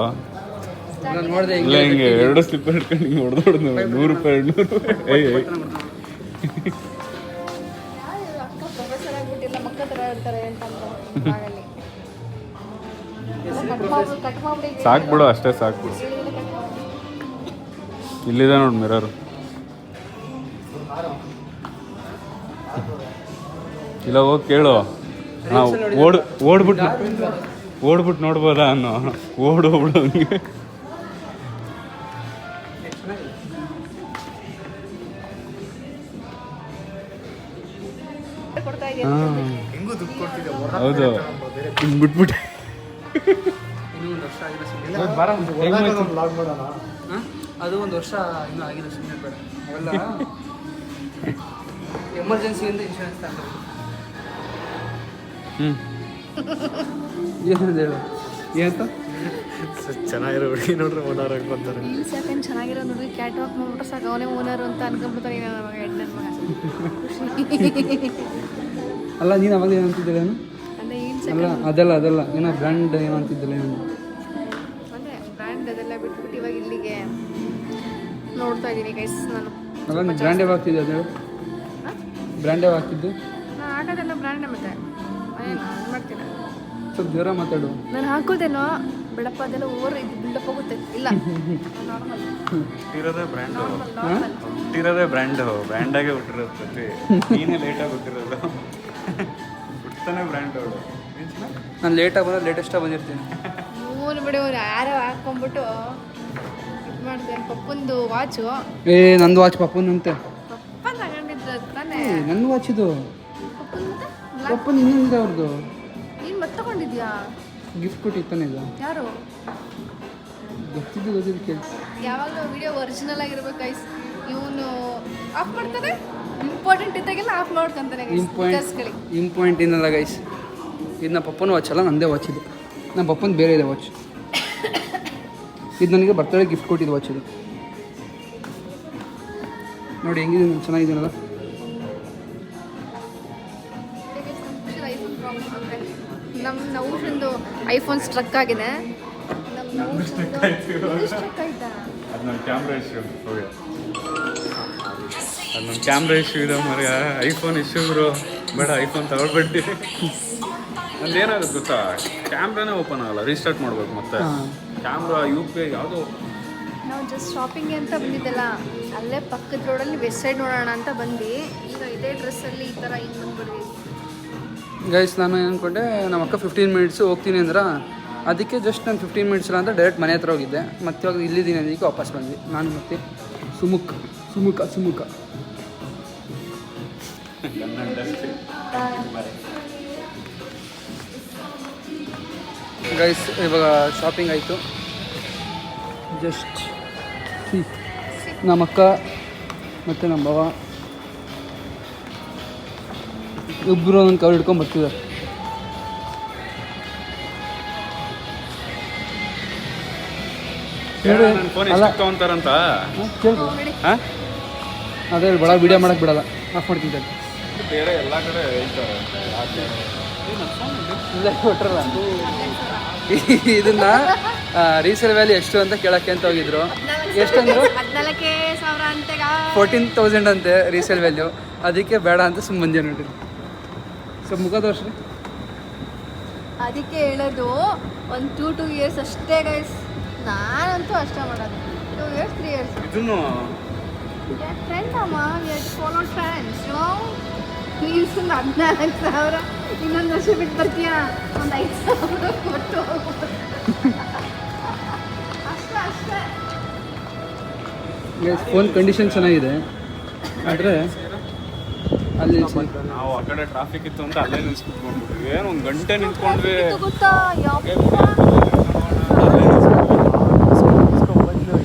ನಾನು ನೋಡಿದೆ ಇಲ್ಲ ಹಿಂಗೆ ಎರಡು ಸ್ಲಿಪ್ಪರ್ ಹಿಡ್ಕೊಂಡು ಹಿಂಗೆ ಹೊಡೆದೋಡು. 100 ರೂಪಾಯಿ 200 ರೂಪಾಯಿ. ಅಕ್ಕ ಪ್ರೊಫೆಸರ್ ಆಗ್ಬಿಟ್ಟಿಲ್ಲ ಮಕ್ಕ ಥರ ಇರ್ತಾರೆ ಅಂತ ಆಗಲಿ. ಕಟ್ ಮಾಡ್ಬಿಡಿ. ಸಾಕು ಬಿಡು, ಅಷ್ಟೇ ಸಾಕು ಬಿಡು. ಇಲ್ಲಿದೆ ನೋಡಿ ಮಿರರ್. ಇಲ್ಲ ಹೋಗಿ ಕೇಳು. ನಾವು ಓಡ್ಬಿಟ್ಟು ನೋಡ್ಬೋದಾ ಅನ್ನೋ. ಓಡೋಗ್ಬಿಡು ಹಂಗೆ. ಕೊಡ್ತಾ ಇದೆಯಾ? ಹೆಂಗೂ ದುಡ್ಡು ಕೊಡ್ತಿದ್ದೆ. ಹೌದು ಹಿಂಗೆ ಬಿಟ್ಬಿಟ್ಟು ಇನ್ನೂ ಒಂದು ವರ್ಷ ಆಗಿಲ್ಲ ಸುಮ್ಮನೆ. ಬ್ಲಾಗ್ ಮಾಡೋಣ. ಹಾಂ ಅದು ಒಂದು ವರ್ಷ ಇನ್ನೂ ಆಗಿಲ್ಲ ಸುಮ್ಮನೆ ಬೇಡ. ಅವೆಲ್ಲ ಎಮರ್ಜೆನ್ಸಿಯಿಂದ ಇನ್ಶೂರೆನ್ಸ್ ತಗೊಂಡ್ರೆ ಏನಂತ ಹೇಳು ಏನಂತ ಚೆನ್ನಾಗಿರೋ ಹುಡುಗಿ ನೋಡ್ರೆ ಓನರಾಗಿ ಬರ್ತಾರೆ. ರೀಲ್ಸ್ ಯಾಕಂದ್ರೆ ಚೆನ್ನಾಗಿರೋ ನೋಡಿ ಕ್ಯಾಟ್ ವಾಕ್ ಮಾಡ್ಬಿಟ್ರೆ ಸಾಕು ಅವನೇ ಓನರು ಅಂತ ಅನ್ಕೊಂಡ್ಬಿಡ್ತಾನೆ ನನ್ನ ಮಗ ಹೆಡ್ ನನ್ನ ಮಗ. ಅಲ್ಲ ನೀನು ಅವಾಗ ಏನಂತಿದ್ದಿಲ್ಲ ಏನು? ಅಂದರೆ ರೀಲ್ಸ್ ಅಲ್ಲ ಅದಲ್ಲ ಏನೋ ಬ್ರ್ಯಾಂಡ್ ಏನೋ ಅಂತಿದ್ದಿಲ್ಲ ಏನು? ಅಂದರೆ ಬ್ರ್ಯಾಂಡ್ ಅದೆಲ್ಲ ಬಿಟ್ಬಿಟ್ಟು ಇವಾಗ ಇಲ್ಲಿಗೆ ನೋಡ್ತಾ ಇದ್ದೀನಿ ಗೈಸ್ ನಾನು. ಅಲ್ಲ ನೀನು ಬ್ರ್ಯಾಂಡ್ ಯಾವ ಆಗ್ತಿದ್ದೆ ಅದು ಹೇಳು. ಬ್ರ್ಯಾಂಡ್ ಯಾವ ಆಗ್ತಿದ್ದು? ನಾನು ಹಾಕೋದೆಲ್ಲ ಬ್ರ್ಯಾಂಡೇ ಮತ್ತೆ ಏನು ಮಾಡ್ತೀನಿ. ಸ್ವಲ್ಪ ಜ್ವರ ಮಾತಾಡು. ನಾನು ಹಾಕೋದೇನೋ ಬೆಳಪ್ಪ ಅದೆಲ್ಲ ಓವರ್ ಇದು ಬಿಲ್ಡಪ್ ಹೋಗುತ್ತೆ. ಇಲ್ಲ ನಾರ್ಮಲ್ ಹುಟ್ಟಿರೋದೇ ಬ್ರ್ಯಾಂಡು. ನಾರ್ಮಲ್ ಹುಟ್ಟಿರೋದೇ ಬ್ರ್ಯಾಂಡಾಗೆ ಹುಟ್ಟಿರೋದು. ಪ್ರತಿ ನೀನೇ ಲೇಟಾಗಿ ಹುಟ್ಟಿರೋದು. ಹುಡ್ತಾನೆ ಬ್ರ್ಯಾಂಡ್ ಅವಳು. ನಾನು ಲೇಟಾಗಿ ಬಂದ್ರೆ ಲೇಟೆಸ್ಟಾಗಿ ಬಂದಿರ್ತೀನಿ. ಇವನು ಬಿಡಿ ಅವ್ರು ಯಾರೋ ಹಾಕ್ಕೊಂಬಿಟ್ಟು ಇದು ಮಾಡ್ತಾರೆ. ಪಪ್ಪಂದು ವಾಚು ಏ ನಂದು ವಾಚ್ ಪಪ್ಪನಂತೆ. ಪಪ್ಪ ತಗೊಂಡಿದ್ರು ತಾನೇ. ನನ್ನ ವಾಚ್ ಇದು ಪಪ್ಪನ ಇನ್ನೊಂದಿದೆ ಅವ್ರದ್ದು. ನೀನು ಮತ್ತೆ ತಗೊಂಡಿದ್ಯಾ? ಗಿಫ್ಟ್ ಕೊಟ್ಟಿತ್ತಾನೆ ಇದು. ಯಾರು? ಗೊತ್ತಿದ್ದು ಕೇಳಿ. ಯಾವಾಗಲೂ ವಿಡಿಯೋ ಒರಿಜಿನಲ್ ಆಗಿರ್ಬೇಕು ಗೈಸ್. ಇವನು ಆಫ್ ಮಾಡ್ತಾನೆ, ಇಂಪಾರ್ಟೆಂಟ್ ಇದ್ದಾಗೆಲ್ಲ ಆಫ್ ಮಾಡ್ಕೊಂತಾನೆ ಗೈಸ್ಗಳಿಗೆ. ಇಂಪಾಯಿಂಟ್ ಏನಲ್ಲ ಗೈಸ್, ಇದು ನಮ್ಮ ಪಪ್ಪನ ವಾಚ್ ಅಲ್ಲ, ನನ್ನದೇ ವಾಚ್ ಇದು. ನಮ್ಮ ಪಪ್ಪನ ಬೇರೆ ಇದೆ ವಾಚ್. ಇದು ನನಗೆ ಬರ್ತಡೇ ಗಿಫ್ಟ್ ಕೊಟ್ಟಿದ್ದು ವಾಚ್ ಇದು ನೋಡಿ ಹೆಂಗಿದೆ ಚೆನ್ನಾಗಿದೆಯಲ್ಲ. ನಮ್ಮ ನೌಶಂದು ಐಫೋನ್ ಸ್ಟ್ರಕ್ ಆಗಿದೆ. ಸ್ಟ್ರಕ್ ಆಯ್ತಾ? ಅದು ನನ್ನ ಕ್ಯಾಮ್ರಾ ಇಶ್ಯೂ. ಓಕೆ, ಅದು ನನ್ನ ಕ್ಯಾಮ್ರಾ ಇಶ್ಯೂ ಇದೆ ಮರ. ಐಫೋನ್ ಇಶ್ಯೂ ಬ್ರೋ, ಬೇಡ ಐಫೋನ್ ತಗೊಳ್ಬೇಡಿ. ನಂದು ಏನಾಗುತ್ತೆ ಗೊತ್ತಾ, ಕ್ಯಾಮ್ರಾನೇ ಓಪನ್ ಆಗಲ್ಲ, ರೀಸ್ಟಾರ್ಟ್ ಮಾಡ್ಬೇಕು ಮತ್ತೆ. ಕ್ಯಾಮ್ರಾ UPI ಯಾವುದೋ. ನಾವು ಜಸ್ಟ್ ಶಾಪಿಂಗ್ಗೆ ಅಂತ ಬಂದಿದ್ದಲ್ಲ, ಅಲ್ಲೇ ಪಕ್ಕದ ರೋಡಲ್ಲಿ ವೆಸ್ಟ್ ಸೈಡ್ ನೋಡೋಣ ಅಂತ ಬಂದು ಈಗ ಇದೇ ಡ್ರೆಸ್ಸಲ್ಲಿ ಈ ಥರ ಹಿಂಗೆ ಬಂದ್ಬಿಡ್ವಿ. ಗೈಸ್ ನಾನು ಏನು ಅಂದ್ಕೊಂಡೆ, ನಮ್ಮ ಅಕ್ಕ 15 ಮಿನಿಟ್ಸು ಹೋಗ್ತೀನಿ ಅಂದ್ರೆ, ಅದಕ್ಕೆ ಜಸ್ಟ್ ನಾನು 15 ಮಿನಿಟ್ಸ್ ಇಲ್ಲ ಅಂತ ಡೈರೆಕ್ಟ್ ಮನೆ ಹತ್ರ ಹೋಗಿದ್ದೆ. ಮತ್ತೆ ಇವಾಗ ಇಲ್ಲಿದ್ದೀನಿ ಅದಕ್ಕೆ ವಾಪಸ್ ಬಂದ್ವಿ ನಾನು ಮತ್ತೆ ಸುಮುಖ. ಗೈಸ್ ಇವಾಗ ಶಾಪಿಂಗ್ ಆಯಿತು. ಜಸ್ಟ್ ನಮ್ಮ ಅಕ್ಕ ಮತ್ತು ನಮ್ಮ ಬಾವ ಇಬ್ಬರು ನನ್ನ ಕವರ್ ಹಿಡ್ಕೊಂಡು ಬರ್ತಿದ್ದಾರೆ. ಅಲ್ಲ ತಗೊಂತಾರಂತ ಕೇಳ್ರಿ. ಅದೇ ಬಡ ವಿಡಿಯೋ ಮಾಡಕ್ಕೆ ಬಿಡಲ್ಲ, ಆಫ್ ಮಾಡ್ತೀನಿ. ಬೇರೆ ಎಲ್ಲ ಕಡೆ ಹೇಳ್ತಾರೆ ಇಲ್ಲೇ ಕೊಟ್ರಲ್ಲ ಇದನ್ನ ರೀಸೇಲ್ ವ್ಯಾಲ್ಯೂ ಎಷ್ಟು ಅಂತ ಕೇಳಕ್ಕೆ ಅಂತ ಹೋಗಿದ್ರು. ಎಷ್ಟಂದ್ರು? 14,000 ಅಂತೆ. 14,000 ಅಂತೆ ರೀಸೇಲ್ ವ್ಯಾಲ್ಯೂ. ಅದಕ್ಕೆ ಬೇಡ ಅಂತ ಸುಮ್ಮನೆ ಬಂದೆ ನೋಡಿ. ಸ್ವಲ್ಪ ಮುಖ ತೋರಿಸ್ರಿ. ಅದಕ್ಕೆ ಹೇಳೋದು ಒಂದು 2 ಇಯರ್ಸ್ ಅಷ್ಟೇ ಗೈಸ್. ನಾನಂತೂ ಅಷ್ಟೇ ಮಾಡೋದು. 2 ಇಯರ್ಸ್ 3 ಇಯರ್ಸ್ ಇದನ್ನು ಫ್ರೆಂಡ್ ಅಮ್ಮ, ಫಾಲೋ ಫ್ರೆಂಡ್ಸ್. ನೀನು ಸುಮ್ಮನೆ 14,000 ಇನ್ನೊಂದು ವರ್ಷ ಬಿಟ್ಟು ಬರ್ತೀಯಾ, ಒಂದು 5,000 ಕೊಟ್ಟು ಅಷ್ಟೇ. ಫೋನ್ ಕಂಡೀಷನ್ ಚೆನ್ನಾಗಿದೆ, ಆದರೆ ಅಲ್ಲಿ ನಾವು ಆ ಕಡೆ ಟ್ರಾಫಿಕ್ ಇತ್ತು ಅಂತ ಅಲ್ಲೇ ನಿಲ್ಸ್ಬಿಟ್ಕೊಂಡ್ಬಿಟ್ವಿ. ಏನು 1 ಗಂಟೆ ನಿಂತ್ಕೊಂಡ್ವಿ. ಗೊತ್ತಾ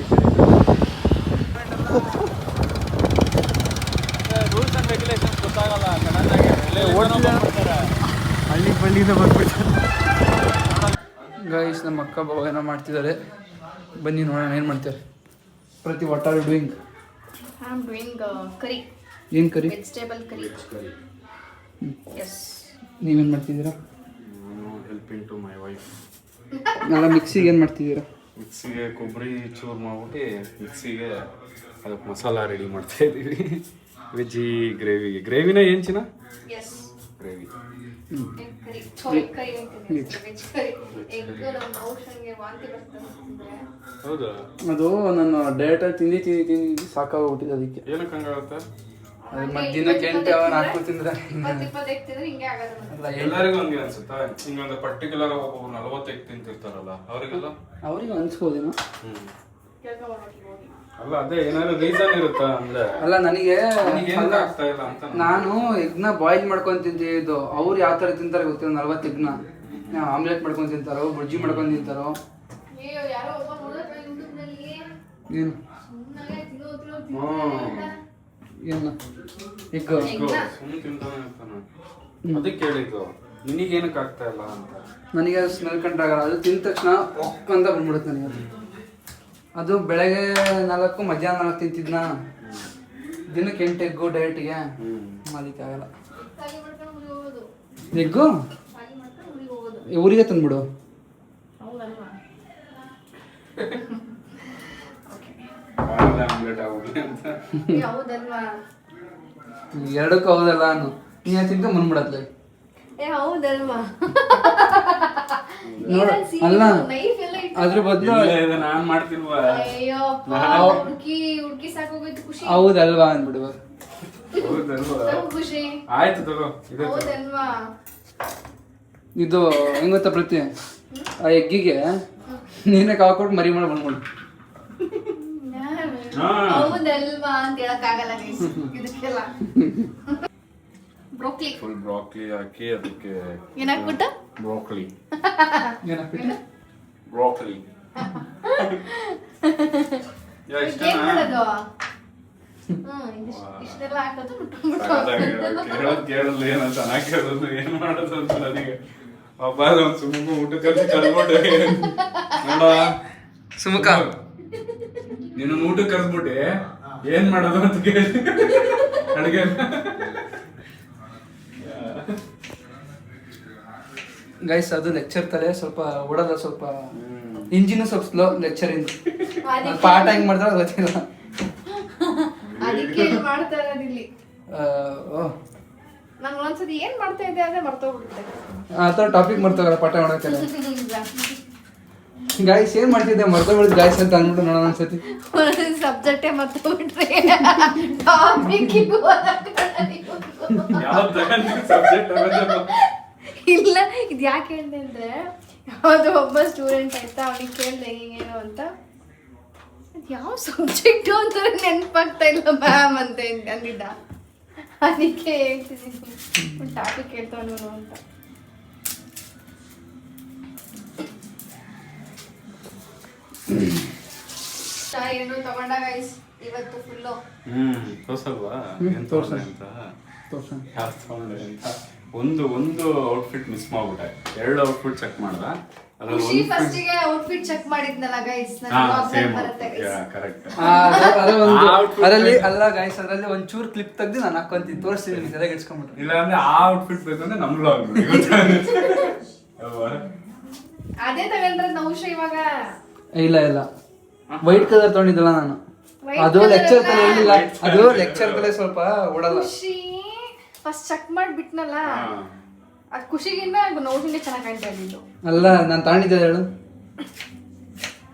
ರೂಲ್ಸ್ ಆ್ಯಂಡ್ ರೆಗ್ಯುಲೇಷನ್ಸ್ ಗೊತ್ತಾಗಲ್ಲ ಕನ್ನಡದಾಗೆ. ಹಳ್ಳಿಯಿಂದ ಬಂದ್ಬಿಡ್ತಾರೆ. ಗೈಸ್ ನಮ್ಮ ಅಕ್ಕ ಬಾವ ಏನೋ ಮಾಡ್ತಿದ್ದಾರೆ, ಬನ್ನಿ ನೋಡೋಣ ಏನು ಮಾಡ್ತಾರೆ. ಪ್ರತಿ what are you doing? I am doing curry. ಏನು ಕರಿ? Vegetable curry. ಎಸ್. ನೀವೇನು ಮಾಡ್ತಿದ್ದೀರಾ? Helping to my wife. ನಾಳೆ ಮಿಕ್ಸಿಗೆ ಏನು ಮಾಡ್ತಿದ್ದೀರಾ? ಮಿಕ್ಸಿಗೆ ಕೊಬ್ಬರಿ ಚೂರು ಮಾಡ್ಬಿಟ್ಟು ಮಿಕ್ಸಿಗೆ ಅದಕ್ಕೆ ಮಸಾಲ ರೆಡಿ ಮಾಡ್ತಾ ಇದ್ದೀವಿ. ವೆಜ್ಜಿ ಗ್ರೇವಿಗೆ. ಗ್ರೇವಿನ ಏನು ಚಿನ್ನ? ಎಸ್. ಗ್ರೇವಿ. ಕರಿ. ಸಾರಿ, ಕರಿ ಅಂತೀನಿ. ವೆಜ್ ಕರಿ. ಎಗ್ ನಮ್ಮ ಔಷಧಿಗೆ ವಾಂತಿ ಬರ್ತದೆ. ಹೌದಾ? ಅದು ನಾನು ಡೈರೆಕ್ಟಾಗಿ ತಿಂದು ಸಾಕಾಗೋಗ್ಬಿಟ್ಟಿದೆ. ಅದಕ್ಕೆ ಏನಕ್ಕೆ ಹಂಗಾಗುತ್ತೆ? ಅದು ದಿನಕ್ಕೆ 8 ಅವರ್ ಹಾಕ್ಕೊಂಡು ತಿಂದ್ರೆ 20 ತಿಂದ್ರೆ ಹಿಂಗೆ ಆಗೋದು. ಎಲ್ಲರಿಗೂ ಹಂಗೆ ಅನ್ಸುತ್ತಾ? ಹಿಂಗೊಂದು ಪರ್ಟಿಕ್ಯುಲರ್ ಒಬ್ಬ 40 ಎಗ್ ತಿಂತಿರ್ತಾರಲ್ಲ ಅವರಿಗೆಲ್ಲ ಅವ್ರಿಗೆ ಅನ್ಸ್ಬೋದೇನೋ. ಅಲ್ಲ ಅದೇ ಏನಾದ್ರು ರೀಸನ್ ಇರುತ್ತಾ ಅಂದ್ರೆ? ಅಲ್ಲ ನನಗೆ ಆಗ್ತಾ ಇಲ್ಲ ಅಂತ. ನಾನು ಎಗ್ನ ಬಾಯ್ಲ್ ಮಾಡ್ಕೊಂಡು ತಿಂತಿದ್ದು. ಅವ್ರು ಯಾವ ಥರ ತಿಂತಾರೆ ಗೊತ್ತಿಲ್ಲ. 40 ಎಗ್ನ ಆಮ್ಲೆಟ್ ಮಾಡ್ಕೊಂಡು ತಿಂತಾರೋ, ಬುರ್ಜಿ ಮಾಡ್ಕೊಂಡು ತಿಂತಾರೋ. ಯಾರೋ ಒಬ್ಬ ನೋಡೋದು ಯೂಟ್ಯೂಬ್ನಲ್ಲಿ ಏನು ಸುಮ್ಮನೆ ತಿನ್ನೋದು ಏನು ಎಗ್ ಸುಮ್ಮನೆ ತಿಂತಾನೆ ಇರ್ತಾನೆ. ಅದಕ್ಕೆ ಹೇಳಿದ್ದು ನಿನಗೇನಕ್ಕೆ ಆಗ್ತಾ ಇಲ್ಲ ಅಂತ. ನನಗೆ ಅದು ಸ್ಮೆಲ್ ಕಂಟಾಗಲ್ಲ. ಅದು ತಿಂದ ತಕ್ಷಣ ಅಂತ ಬಂದ್ಬಿಡುತ್ತೆ ನನಗೆ. ಅದು ಬೆಳಗ್ಗೆ 4 ಮಧ್ಯಾಹ್ನ 4 ತಿಂತಿದ್ನ, ದಿನಕ್ಕೆ 8 ಎಗ್ಗು ಡೈರೆಕ್ಟಿಗೆ. ಅದಕ್ಕೆ ಆಗಲ್ಲ. ಎಗ್ಗು ಊರಿಗೆ ತಂದ್ಬಿಡು. ಆಮ್ಲೆಟ್ ಆಗ್ಬಿಡ್ಲಿ ಅಂತ. ಹೌದಲ್ವಾ? ಎರಡಕ್ಕೂ ಹೌದಲ್ಲ ಅನ್ನು. ನೀನು ತಿಂತ ಬಂದ್ಬಿಡತ್ಲೆ. ಹೌದಲ್ವಾ? ನೋಡ ಅಲ್ಲ, ಅದ್ರ ಬದಲು ನಾನ್ ಮಾಡ್ತಿಲ್ವಾ? ಅಯ್ಯೋ ಹುಡ್ಕಿ ಸಾಕೋಗೋಯ್ತು. ಖುಷಿ ಹೌದಲ್ವಾ ಅಂದ್ಬಿಡುವ. ಹೌದಲ್ವಾ? ಖುಷಿ ಆಯ್ತು ತಗೋ. ಹೌದಲ್ವಾ? ಇದು ಹೆಂಗ್ ಗೊತ್ತಾ ಪ್ರತಿ, ಆ ಎಗ್ಗಿಗೆ ನೀನೇ ಕಾಕೊಟ್ಟು ಮರಿ ಮಾಡಿ ಬಂದ್ಬಿಡು. ಹೌದಲ್ವಾ ಅಂತ ಹೇಳಕ್ಕಾಗಲ್ಲ ಇದಕ್ಕೆಲ್ಲ. ಬ್ರೋಕ್ಲಿ. ಫುಲ್ ಬ್ರಾಕ್ಲಿ ಹಾಕಿ ಅದಕ್ಕೆ ಏನಾಕ್ಬಿಟ್ಟ? ಬ್ರೋಕ್ಲಿ. ಏನಾಗ್ಬಿಟ್ಟು ಬ್ರೋಕ್ಲಿ ಏನ್ ಮಾಡೋದು? ಇಷ್ಟೆಲ್ಲ ಹಾಕೋದು ಕೇಳಲ್ಲ ಏನಂತ ಚೆನ್ನಾಗಿ ಕೇಳೋದು ಏನ್ ಮಾಡೋದು ಅಂತ ನನಗೆ. ಒಬ್ಬ ಒಂದ್ ಸುಮ್ಮ ಊಟ ಕಲ್ಸಿ ಕಲ್ಬಿಟ್ಟೆ ನೋಡ ಸುಮುಖ ನೀನು ಊಟಕ್ಕೆ ಕರೆದ್ಬಿಟ್ಟೆ ಏನ್ ಮಾಡೋದು ಅಂತ ಕೇಳಿ ಅಡುಗೆ ಗೈಸ್ ಅದು ಲೆಕ್ಚರ್ ತಲೆ ಸ್ವಲ್ಪ ಓಡೋದ ಸ್ವಲ್ಪ ಇಂಜಿನ್ ಸ್ವಲ್ಪ ಸ್ಲೋ ಲೆಕ್ಚರ್ ಇಂದ ಪಾಠ ಹೆಂಗ್ ಮಾಡಿದ್ರೆ ಗೊತ್ತಿಲ್ಲ. ಅದಕ್ಕೆ ಮಾಡ್ತಾ ಇರೋದಿಲ್ಲಿ ನಂಗೆ ಒಂದ್ಸತಿ ಏನ್ ಮಾಡ್ತಾ ಇದ್ದೆ ಅದೇ ಮರ್ತೋಗ್ಬಿಡುತ್ತೆ. ಆ ಥರ ಟಾಪಿಕ್ ಮಾಡ್ತಾವಲ್ಲ ಪಾಠ ಮಾಡೋಕೆ. ಗಾಯ್ಸ್ ಏನ್ ಮಾಡ್ತಿದ್ದೆ ಮರ್ತೋಗ್ಬಿಡುದು ಗಾಯ್ಸ್ ಅಂತ ಅಂದ್ಬಿಟ್ಟು ನೋಡೋಣ ಒಂದ್ಸತಿ. ಸಬ್ಜೆಕ್ಟೇ ಮರ್ತೋಗ್ಬಿಟ್ರೆ ಟಾಪಿಕ್ ಇಲ್ಲ. ಇದು ಯಾಕೆ ಹೇಳಿದೆ ಅಂದ್ರೆ ಯಾವ್ದೋ ಒಬ್ಬ ಸ್ಟೂಡೆಂಟ್ ಆಯ್ತಾ, ಅವನಿಗೆ ಕೇಳಿದೆ ಹಿಂಗೇನು ಅಂತ, ಯಾವ ಸಬ್ಜೆಕ್ಟು ಅಂತಾರೆ ನೆನಪಾಗ್ತಾ ಇಲ್ಲ ಮ್ಯಾಮ್ ಅಂತ ಅಂದಿದ್ದ. ಅದಕ್ಕೆ ಹೇಳ್ತಿದ್ದೀನಿ ಒಂದು ಟಾಪಿಕ್ ಹೇಳ್ತಾವನು ಅಂತ. ಏನು ತಗೊಂಡ ಗೈಸ್ ಇವತ್ತು ಫುಲ್ಲು. ತೋರ್ಸಲ್ವಾ ಏನ್ ತೋರ್ಸೆ ಅಂತ ಯಾರು ತಗೊಂಡೆ ಅಂತ. ಒಂದು ಔಟ್ಫಿಟ್ ಮಿಸ್ ಮಾಡ್ಬಿಟ್ಟೆ. 2 ಔಟ್ಫಿಟ್ ಚೆಕ್ ಮಾಡ್ದ. ಖುಷಿ ಫಸ್ಟಿಗೆ ಔಟ್ಫಿಟ್ ಚೆಕ್ ಮಾಡಿದ್ನಲ್ಲ ಗೈಸ್, ಬರುತ್ತೆ ಕರೆಕ್ಟ್. ಅದರಲ್ಲಿ ಅಲ್ಲ ಗೈಸ್, ಅದರಲ್ಲಿ ಒಂಚೂರು ಕ್ಲಿಪ್ ತೆಗ್ದು ನಾನು ಹಾಕೊಂತೀನಿ, ತೋರಿಸ್ತೀನಿ, ಸರಿಯಾಗಿ ಇಡ್ಸ್ಕೊಂಡ್ಬಿಟ್ರೆ. ಇಲ್ಲ ಅಂದ್ರೆ ಆ ಔಟ್ಫಿಟ್ ಬೇಕಂದ್ರೆ ನಮ್ಗೂ ಅದೇ ತಗೊಂಡ್ರೆ ನೌಶ ಇವಾಗ. ಇಲ್ಲ ವೈಟ್ ಕಲರ್ ತಗೊಂಡಿದ್ದಲ್ಲ ನಾನು. ಅದು ಲೆಕ್ಚರ್ ತಲೆ ಹೇಳಿಲ್ಲ, ಅದು ಲೆಕ್ಚರ್ ತಲೆ ಸ್ವಲ್ಪ ಓಡಲ್ಲ. ಖುಷಿ ಫಸ್ಟ್ ಚೆಕ್ ಮಾಡಿಬಿಟ್ನಲ್ಲ, ಅದು ಖುಷಿಗಿಂತ ನೌಶಿಗೆ ಚೆನ್ನಾಗಿ ಕಾಣ್ತಾ ಇದ್ದಿದ್ದು. ಅಲ್ಲ ನಾನು ತಗೊಂಡಿದ್ದೆ ಹೇಳು.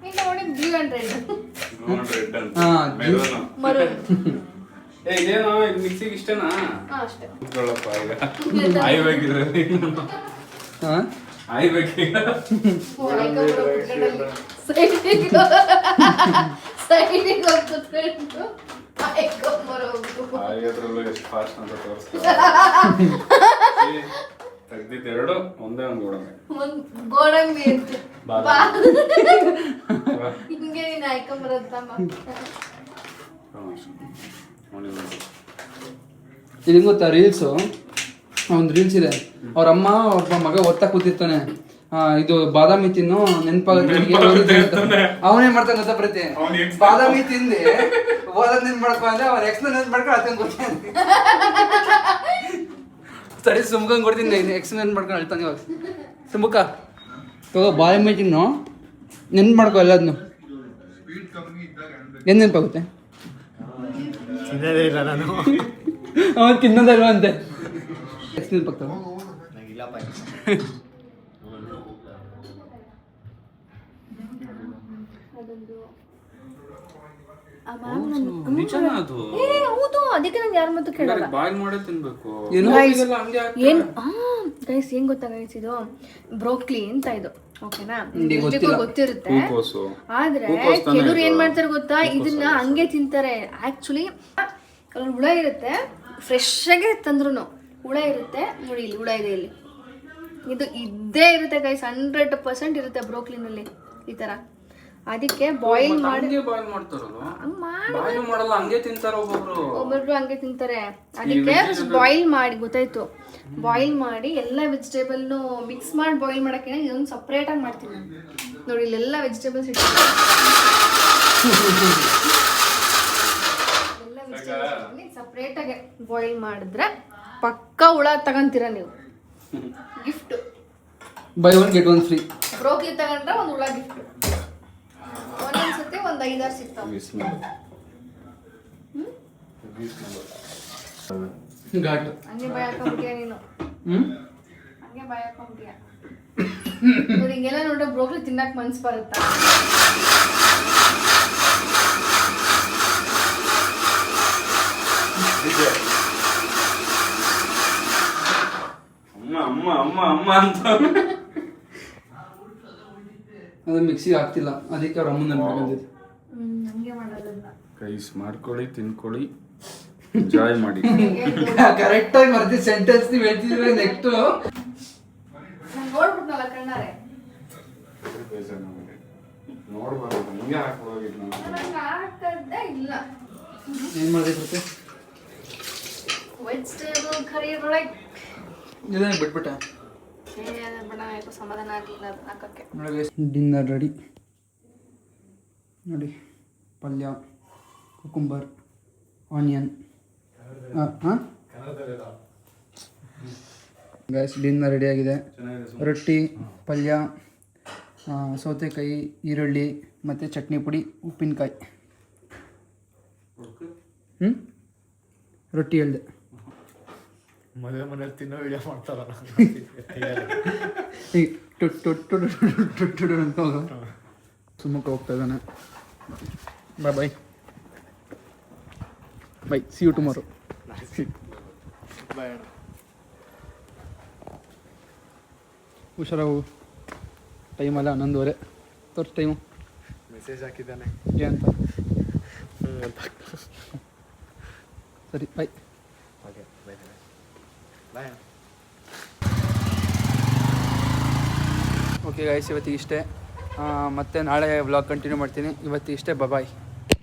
ನೀನು ತಗೊಂಡಿದ್ದು ಬ್ಲೂ ಅಂಡ್ ರೆಡ್. ಮರೂನ್. ಇದೇನೋ ಇದು ಮಿಕ್ಸಿಗೆ ಇಷ್ಟೇನಾ? ಅಷ್ಟೇ. ಕುತ್ಕೊಳ್ಳಪ್ಪ ಈಗ. ಆಯ್ಬೇಕಿದ್ರೆ ಆಯ್ಬೇಕೀಗ. ಸೈಡಿಗೆ ಹೋಗಿ ಕುತ್ಕೊಂಡು ಅದ್ರಲ್ಲೂ ಎಷ್ಟು ಫಾಸ್ಟ್ ಅಂತ ತೋರಿಸ್ತಾರೆ. ತೆಗ್ದಿದ್ದೆರಡು ಒಂದೇ ಒಂದು ಗೋಡಂಬಿ ಹಿಂಗೆ ನೀನು ಹಾಕೊಂಬರತ್ತಮ್ಮ. ಇದು ಗೊತ್ತಾ ರೀಲ್ಸು? ಒಂದು ರೀಲ್ಸ್ ಇದೆ, ಅವ್ರ ಅಮ್ಮ ಒಬ್ಬ ಮಗ ಓದ್ತಾ ಕೂತಿರ್ತಾನೆ, ಇದು ಬಾದಾಮಿ ತಿನ್ನು ನೆನಪಾಗುತ್ತೆ. ಅವನೇನ್ ಮಾಡ್ತಾನೆ ಗೊತ್ತಾ ಪ್ರತಿ ಬಾದಾಮಿ ತಿಂದು ಓದೋದ್ ನೆನ್ಪು ಮಾಡ್ಕೊ ಅಂದ್ರೆ ಅವ್ರ ಎಕ್ಸ್ ನೆನ್ಪು ಮಾಡ್ಕೊಂಡು ಅತಂಗ್ ಕೊಡ್ತಾನೆ. ಸರಿ ಸುಮ್ಕಂಗ್ ಕೊಡ್ತೀನಿ, ಎಕ್ಸ್ ನೆನ್ಪು ಮಾಡ್ಕೊಂಡು ಹೇಳ್ತಾನೆ. ಇವಾಗ ಸುಮುಖ ತಗೋ ಬಾದಾಮಿ ತಿನ್ನು, ನೆನ್ಪು ಮಾಡ್ಕೊ ಎಲ್ಲದನ್ನು. ಏನ್ ನೆನಪಾಗುತ್ತೆ? ಇಲ್ಲ ನಾನು ಅವನ್ ತಿನ್ನೋದಲ್ವ ಅಂತೆ. ಎಕ್ಸ್ ನೆನಪಾಗ್ತಾವ? ಹೌದು, ಅದಕ್ಕೆ ನಂಗೆ ಯಾರ ಮತ್ತು ಕೇಳಲ್ಲ. ಬಾಯ್ಲ್ ಮಾಡೇ ತಿನ್ಬೇಕು. ಏನ್ ಗೈಸ್ ಏನ್ ಗೊತ್ತಾ ಗೈಸ್, ಇದು ಬ್ರೋಕ್ಲಿ ಅಂತ ಇದು, ಓಕೆನಾ? ಗೊತ್ತಿರುತ್ತೆ, ಆದ್ರೆ ಕೆಲವ್ರು ಏನ್ ಮಾಡ್ತಾರೆ ಗೊತ್ತಾ, ಇದನ್ನ ಹಂಗೆ ತಿಂತಾರೆ. ಆಕ್ಚುಲಿ ಅದ್ರಲ್ಲಿ ಹುಳ ಇರುತ್ತೆ, ಫ್ರೆಶ್ ಆಗಿ ತಂದ್ರು ಹುಳ ಇರುತ್ತೆ. ನೋಡಿ ಇಲ್ಲಿ ಹುಳ ಇದೆ, ಇಲ್ಲಿ ಇದು ಇದ್ದೇ ಇರುತ್ತೆ ಗೈಸ್, 100% ಇರುತ್ತೆ ಬ್ರೋಕ್ಲಿನಲ್ಲಿ ಈ ತರ. ಅದಕ್ಕೆ ಬಾಯ್ಲ್ ಒಬ್ಬೊಬ್ರು ಹಂಗೆ ತಿಂತಾರೆ. ಅದಕ್ಕೆ ಬಾಯ್ಲ್ ಮಾಡಿ, ಗೊತ್ತಾಯ್ತು, ಬಾಯ್ಲ್ ಮಾಡಿ ಎಲ್ಲ ವೆಜಿಟೇಬಲ್ನು ಮಿಕ್ಸ್ ಮಾಡಿ ಬಾಯ್ಲ್ ಮಾಡಕ್ಕೆ ಇದೊಂದು ಸಪ್ರೇಟ್ ಆಗಿ ಮಾಡ್ತೀನಿ ನೋಡಿ. ಇಲ್ಲೆಲ್ಲ ವೆಜಿಟೇಬಲ್ಸ್ ಇಟ್ಟಿದ್ದೀನಿ, ಎಲ್ಲ ವೆಜಿಟೇಬಲ್ಸ್ ಸಪ್ರೇಟ್ ಆಗಿ ಬಾಯ್ಲ್ ಮಾಡಿದ್ರೆ ಪಕ್ಕಾ ಹುಳ ತಗೊಂತೀರ ನೀವು. Gift by 1 get 1 free. Broccoli ತಗೊಂಡ್ರೆ ಒಂದು ಹುಳ ಗಿಫ್ಟ್. ಒಂದೊಂದ್ಸತಿ ಒಂದು 5-6 ಸಿಗ್ತಾವ. ಹಂಗೆ ಬಾಯ್ ಹಾಕೊಂಡ್ಬಿಟ್ಟಿಯ ನೀನು, ಹಂಗೆ ಬಾಯ್ ಹಾಕೊಂಡ್ಬಿಟ್ಟಿಯ ನೋಡಿ. ಹಿಂಗೆಲ್ಲ ನೋಡ್ರೆ ಬ್ರೋಕ್ಲಿ ತಿನ್ನಕ್ ಮನ್ಸು ಬರುತ್ತಾ? ಅಮ್ಮ ಅಮ್ಮ ಅಮ್ಮ ಅಂತ ಅದು ಮಿಕ್ಸಿಗೆ ಆಗ್ತಿಲ್ಲ, ಅದಕ್ಕೆ ಅವ್ರ ಅಮ್ಮನ ಬಂದಿದ್ದು. ಕೈಸ್ ಮಾಡ್ಕೊಳ್ಳಿ, ತಿನ್ಕೊಳ್ಳಿ, ಎಂಜಾಯ್ ಮಾಡಿ. ಕರೆಕ್ಟ್ ಆಗಿ ಬರ್ತಿ ಸೆಂಟೆನ್ಸ್ ನೀವು ಹೇಳ್ತಿದ್ರೆ ನೆಕ್ಸ್ಟ್ ನೋಡ್ಬಿಟ್ನಲ್ಲ ಕಣ್ಣಾರೆ, ನೋಡ್ಬಾರ್ದು ನಿಮಗೆ ಹಾಕೋಗಿದ್ದು ಇಲ್ಲ. ಏನ್ ಮಾಡಿದ್ರೆ ವೆಜಿಟೇಬಲ್ ಕರಿ ಒಳಗೆ ಇದನ್ನ ಬಿಟ್ಬಿಟ್ಟ. ಸಮಾಧಾನ ಆಗಲಿಲ್ಲ ಹಾಕಕ್ಕೆ. Dinner ready. ನೋಡಿ ಪಲ್ಯ, ಕುಕುಂಬರ್, ಆನಿಯನ್. ಹಾಂ ಗೈಸ್ ಡಿನ್ನರ್ ರೆಡಿಯಾಗಿದೆ. ರೊಟ್ಟಿ, ಪಲ್ಯ, ಸೌತೆಕಾಯಿ, ಈರುಳ್ಳಿ ಮತ್ತು ಚಟ್ನಿ ಪುಡಿ, ಉಪ್ಪಿನಕಾಯಿ. ರೊಟ್ಟಿ ಹೇಳ್ದೆ. ಮನೇಲಿ ತಿನ್ನೋ ವಿಡಿಯೋ ಮಾಡ್ತಾರಲ್ಲ ಈಗ ಟುಟ್ಟು ಅಂತ ಹೋಗೋ ಸುಮ್ಮಕ್ಕೆ ಹೋಗ್ತಾ ಇದ್ದಾನೆ. Bye bye, see you tomorrow. Bye. ಹುಷಾರಾಗು. ಟೈಮಲ್ಲ 11:30. ತೋರ್ಸು ಟೈಮು. ಮೆಸೇಜ್ ಹಾಕಿದ್ದಾನೆ ಏನಂತ? ಸರಿ bye. Okay bye bye. Okay guys, ಇವತ್ತಿಗೆ ಇಷ್ಟೇ. ಮತ್ತೆ ನಾಳೆ ವ್ಲಾಗ್ ಕಂಟಿನ್ಯೂ ಮಾಡ್ತೀನಿ. ಇವತ್ತಿಗೆ ಇಷ್ಟೇ. ಬಾಯ್.